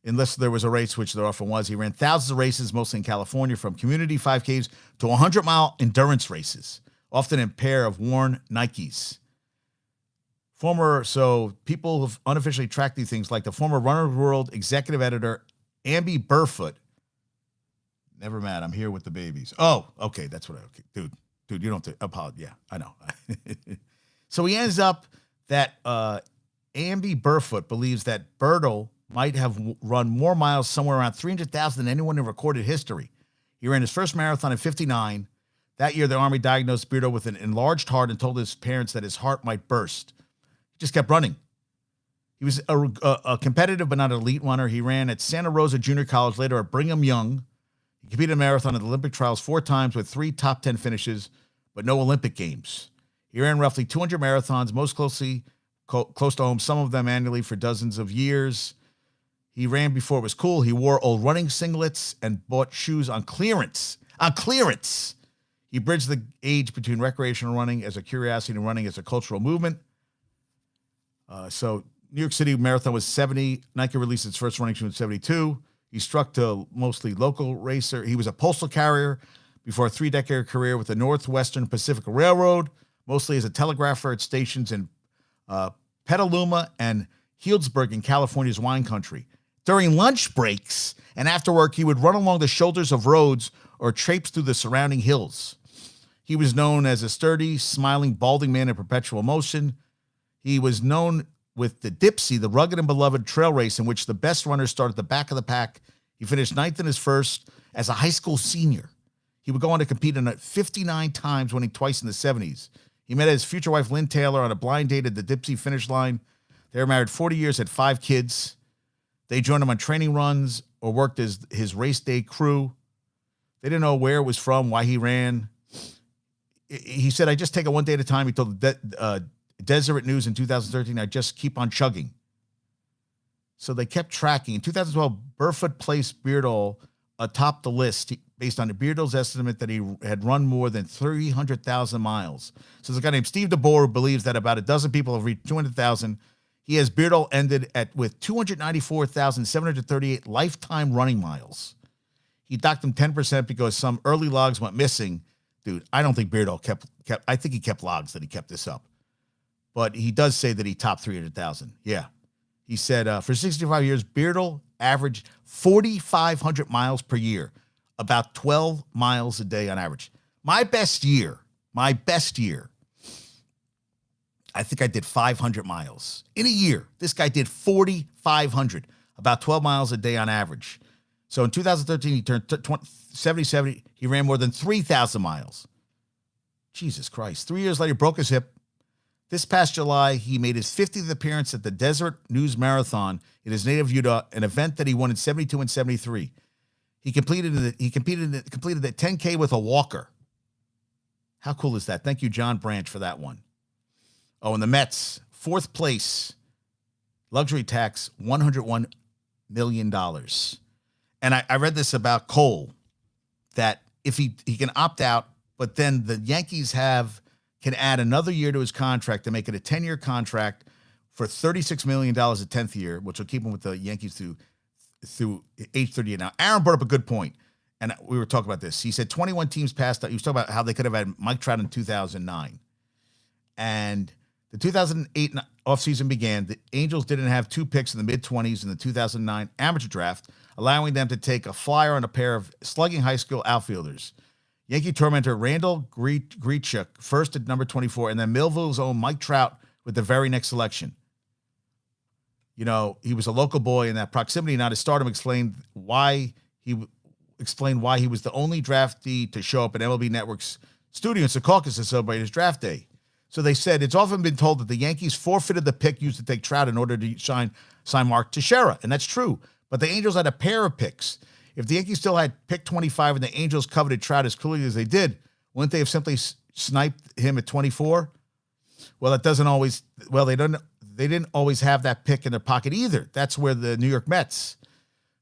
Unless there was a race, which there often was, he ran thousands of races, mostly in California, from community 5Ks to 100-mile endurance races, often in a pair of worn Nikes. So people who've unofficially tracked these things, like the former Runner's World executive editor, Amby Burfoot. Never mad. I'm here with the babies. Oh, okay. That's what dude, you don't have to apologize. Yeah, I know. So he ends up that Amby Burfoot believes that Bertle might have run more miles, somewhere around 300,000 than anyone in recorded history. He ran his first marathon in 59. That year, the Army diagnosed Beardle with an enlarged heart and told his parents that his heart might burst. He just kept running. He was a competitive but not an elite runner. He ran at Santa Rosa Junior College, later at Brigham Young. He competed in a marathon at the Olympic trials 4 times with 3 top 10 finishes, but no Olympic games. He ran roughly 200 marathons, most close to home, some of them annually for dozens of years. He ran before it was cool. He wore old running singlets and bought shoes on clearance. On clearance! He bridged the age between recreational running as a curiosity and running as a cultural movement. So New York City Marathon was 70. Nike released its first running shoe in 72. He struck to mostly local racer. He was a postal carrier before a 3-decade career with the Northwestern Pacific Railroad, mostly as a telegrapher at stations in Petaluma and Healdsburg in California's wine country. During lunch breaks and after work, he would run along the shoulders of roads or traipse through the surrounding hills. He was known as a sturdy, smiling, balding man in perpetual motion. He was known with the Dipsy, the rugged and beloved trail race in which the best runners start at the back of the pack. He finished 9th in his first as a high school senior. He would go on to compete in it 59 times, winning twice in the 70s. He met his future wife, Lynn Taylor, on a blind date at the Dipsy finish line. They were married 40 years, had 5 kids. They joined him on training runs or worked as his race day crew. They didn't know where it was from, why he ran. He said, I just take it one day at a time. He told the Deseret News in 2013, I just keep on chugging. So they kept tracking. In 2012, Burfoot placed Beardall atop the list based on Beardall's estimate that he had run more than 300,000 miles. So there's a guy named Steve DeBoer who believes that about a dozen people have reached 200,000. He has Beardall ended with 294,738 lifetime running miles. He docked him 10% because some early logs went missing. Dude, I don't think Beardall kept. I think he kept logs that he kept this up. But he does say that he topped 300,000. Yeah. He said for 65 years, Beardall averaged 4,500 miles per year, about 12 miles a day on average. My best year, I think I did 500 miles. In a year, this guy did 4,500, about 12 miles a day on average. So in 2013, he turned 77. He ran more than 3,000 miles. Jesus Christ. 3 years later, he broke his hip. This past July, he made his 50th appearance at the Desert News Marathon in his native Utah, an event that he won in 72 and 73. He completed the 10K with a walker. How cool is that? Thank you, John Branch, for that one. Oh, and the Mets, 4th place, luxury tax, $101 million. And I read this about Cole, that if he can opt out, but then the Yankees can add another year to his contract to make it a 10-year contract for $36 million a 10th year, which will keep him with the Yankees through age 38. Now, Aaron brought up a good point, and we were talking about this. He said 21 teams passed out. He was talking about how they could have had Mike Trout in 2009. And the 2008 offseason began. The Angels didn't have 2 picks in the mid-20s in the 2009 amateur draft, allowing them to take a flyer on a pair of slugging high school outfielders. Yankee tormentor Randall Grichuk first at number 24, and then Millville's own Mike Trout with the very next selection. You know, he was a local boy, and that proximity, not his stardom, explained why he was the only draftee to show up at MLB Network's studio in Secaucus to celebrate his draft day. So they said it's often been told that the Yankees forfeited the pick used to take Trout in order to sign Mark Teixeira, and that's true. But the Angels had a pair of picks. If the Yankees still had pick 25 and the Angels coveted Trout as clearly as they did, wouldn't they have simply sniped him at 24? Well, it doesn't always. Well, they didn't always have that pick in their pocket either. That's where the New York Mets.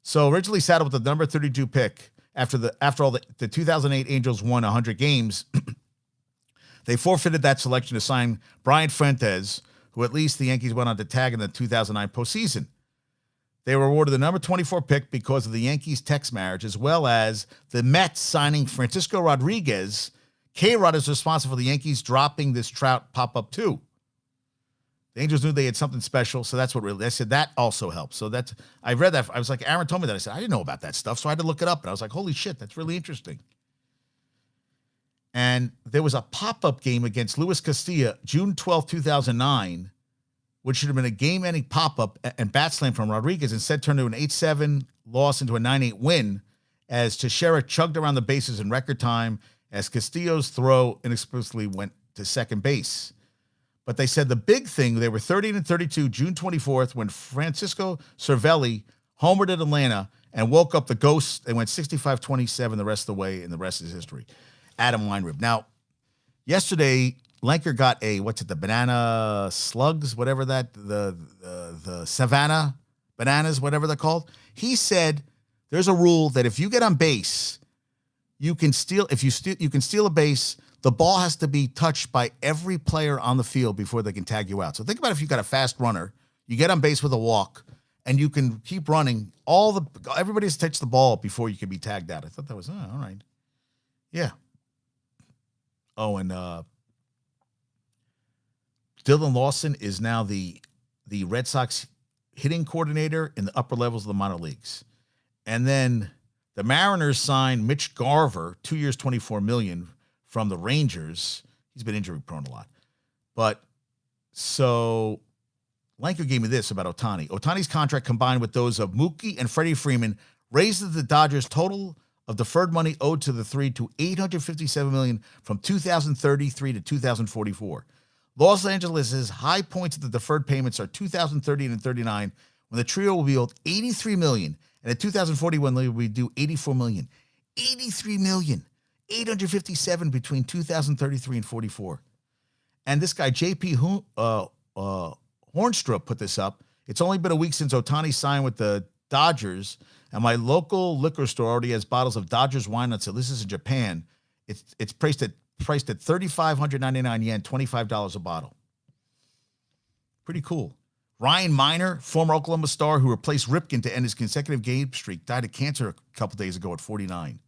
So originally saddled with the number 32 pick after all the 2008 Angels won 100 games, they forfeited that selection to sign Brian Fuentes, who at least the Yankees went on to tag in the 2009 postseason. They were awarded the number 24 pick because of the Yankees-Tex marriage, as well as the Mets signing Francisco Rodriguez. K-Rod is responsible for the Yankees dropping this Trout pop-up too. The Angels knew they had something special, so that's what really, I said that also helps. So I read that. I was like, Aaron told me that. I said, I didn't know about that stuff, so I had to look it up. And I was like, holy shit, that's really interesting. And there was a pop-up game against Luis Castilla, June 12, 2009, which should have been a game-ending pop-up and bat slam from Rodriguez, instead turned to an 8-7 loss into a 9-8 win as Teixeira chugged around the bases in record time as Castillo's throw inexplicably went to second base. But they said the big thing, they were 30-32 June 24th when Francisco Cervelli homered at Atlanta and woke up the ghost and went 65-27 the rest of the way, and the rest is history. Adam Weinrib. Now, yesterday, Lenker got the banana slugs, whatever that, the Savannah bananas, whatever they're called. He said there's a rule that if you get on base, you can steal a base. The ball has to be touched by every player on the field before they can tag you out. So think about if you got a fast runner, you get on base with a walk, and you can keep running. Everybody has touched the ball before you can be tagged out. I thought that was all right. Yeah. Oh, and Dylan Lawson is now the Red Sox hitting coordinator in the upper levels of the minor leagues. And then the Mariners signed Mitch Garver, 2 years, $24 million from the Rangers. He's been injury prone a lot. But so Lanker gave me this about Ohtani. Ohtani's contract combined with those of Mookie and Freddie Freeman raises the Dodgers' total of deferred money owed to the three to $857 million from 2033 to 2044. Los Angeles' high points of the deferred payments are 2030 and 39, when the trio will be owed $83 million, and in 2041 they will be due $84 million. $83 million, $857 between 2033 and 44. And this guy, J.P. Hornstrup, put this up. It's only been a week since Ohtani signed with the Dodgers, and my local liquor store already has bottles of Dodgers wine on sale. This is in Japan. It's priced at 3,599 yen, $25 a bottle. Pretty cool. Ryan Miner, former Oklahoma star who replaced Ripken to end his consecutive game streak, died of cancer a couple days ago at 49.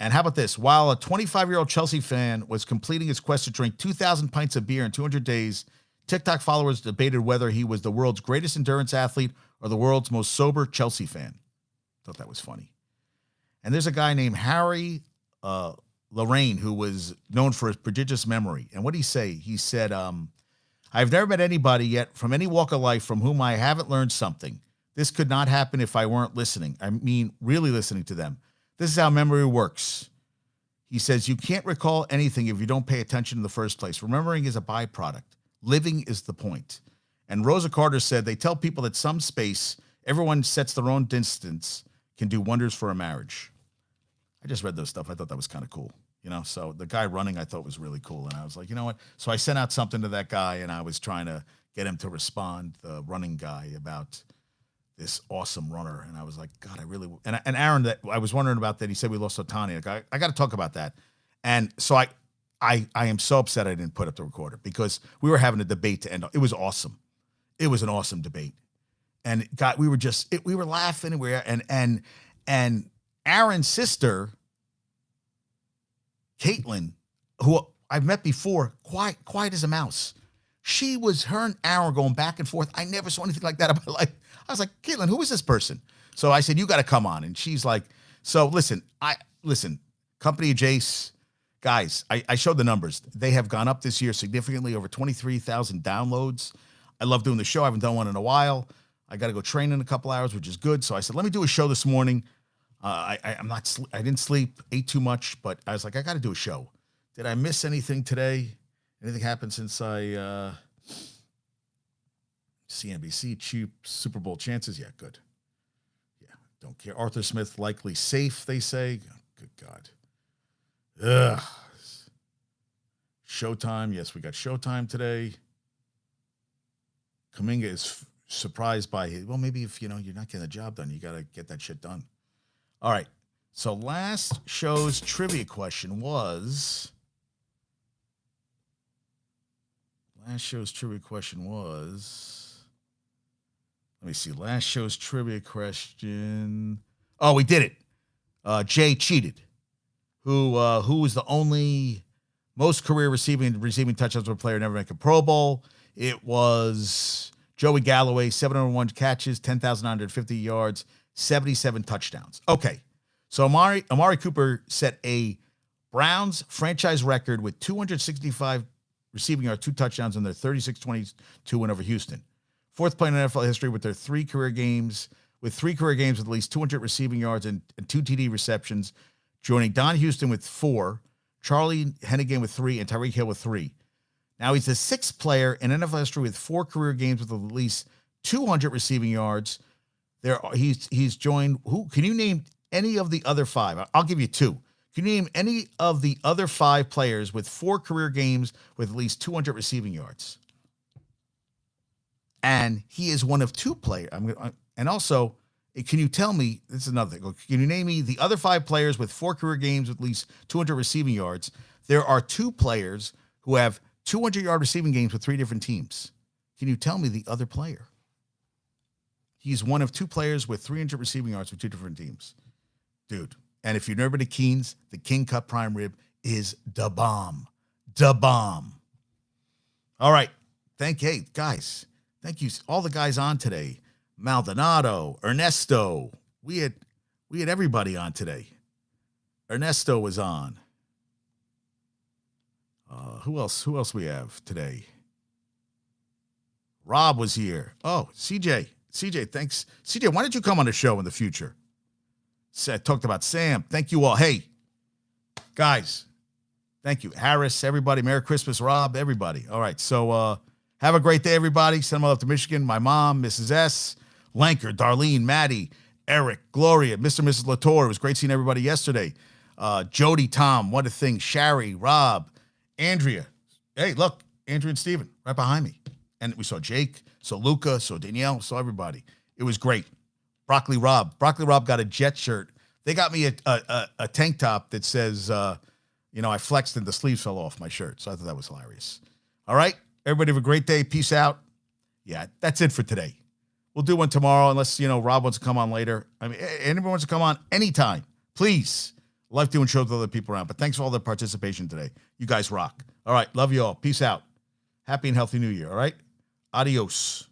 And how about this? While a 25-year-old Chelsea fan was completing his quest to drink 2,000 pints of beer in 200 days, TikTok followers debated whether he was the world's greatest endurance athlete or the world's most sober Chelsea fan. Thought that was funny. And there's a guy named Harry Lorraine who was known for his prodigious memory. And what did he say? He said, I've never met anybody yet from any walk of life from whom I haven't learned something. This could not happen if I weren't listening. I mean, really listening to them. This is how memory works. He says, you can't recall anything if you don't pay attention in the first place. Remembering is a byproduct. Living is the point. And Rosa Carter said, they tell people that some space, everyone sets their own distance, can do wonders for a marriage. I just read those stuff. I thought that was kind of cool. So the guy running, I thought was really cool. And I was like, you know what? So I sent out something to that guy, and I was trying to get him to respond, the running guy, about this awesome runner. And I was like, God, I really, and Aaron, that I was wondering about that. He said we lost Ohtani. Like, I got to talk about that. And so I am so upset I didn't put up the recorder, because we were having a debate to end. It was awesome. It was an awesome debate. And God, we were laughing, and Aaron's sister, Caitlin, who I've met before, quiet as a mouse. Her and Aaron going back and forth. I never saw anything like that in my life. I was like, Caitlin, who is this person? So I said, you got to come on. And she's like, so listen, Company of Jace, guys, I showed the numbers. They have gone up this year significantly, over 23,000 downloads. I love doing the show. I haven't done one in a while. I got to go train in a couple hours, which is good. So I said, let me do a show this morning. I didn't sleep, ate too much, but I was like, I got to do a show. Did I miss anything today? Anything happened since I CNBC cheap Super Bowl chances? Yeah, good. Yeah, don't care. Arthur Smith likely safe, they say. Good God. Ugh. Showtime. Yes, we got Showtime today. Kuminga is surprised by his, well, maybe if you're not getting the job done, you got to get that shit done. All right. So last show's trivia question was, let me see. Last show's trivia question. Oh, we did it. Jay cheated. Who was the only most career receiving touchdowns for a player never make a Pro Bowl? It was Joey Galloway, 701 catches, 10,950 yards, 77 touchdowns. Okay. So Amari Cooper set a Browns franchise record with 265 receiving yards, 2 touchdowns in their 36-22 win over Houston. Fourth player in NFL history with their 3 career games with at least 200 receiving yards and 2 TD receptions, joining Don Houston with 4, Charlie Hennigan with 3, and Tyreek Hill with 3. Now he's the 6th player in NFL history with 4 career games with at least 200 receiving yards. He's joined. Who can you name any of the other 5? I'll give you 2. Can you name any of the other 5 players with 4 career games with at least 200 receiving yards? And he is one of 2 players. And also, can you tell me, this is another thing. Can you name me the other 5 players with 4 career games with at least 200 receiving yards? There are 2 players who have 200-yard receiving games with 3 different teams. Can you tell me the other player? He's one of 2 players with 300 receiving yards with 2 different teams. Dude. And if you've never been to Keen's, the King Cut Prime Rib is da bomb. Da bomb. All right. Guys. Thank you. All the guys on today. Maldonado, Ernesto. We had everybody on today. Ernesto was on. Who else we have today? Rob was here. Oh, CJ, thanks. CJ, why don't you come on the show in the future? Talked about Sam. Thank you all. Hey, guys, thank you. Harris, everybody. Merry Christmas, Rob, everybody. All right, so have a great day, everybody. Send them all up to Michigan. My mom, Mrs. S., Lanker, Darlene, Maddie, Eric, Gloria, Mr. and Mrs. Latour. It was great seeing everybody yesterday. Jody, Tom, What a Thing, Shari, Rob, Andrea. Hey, look, Andrew and Steven right behind me. And we saw Jake, saw Luca, saw Danielle, saw everybody. It was great. Broccoli Rob got a Jet shirt. They got me a tank top that says, I flexed and the sleeves fell off my shirt. So I thought that was hilarious. All right. Everybody have a great day. Peace out. Yeah, that's it for today. We'll do one tomorrow unless, Rob wants to come on later. I mean, anyone wants to come on anytime. Please. Love doing shows with other people around. But thanks for all the participation today. You guys rock. All right. Love you all. Peace out. Happy and healthy New Year. All right. Adios.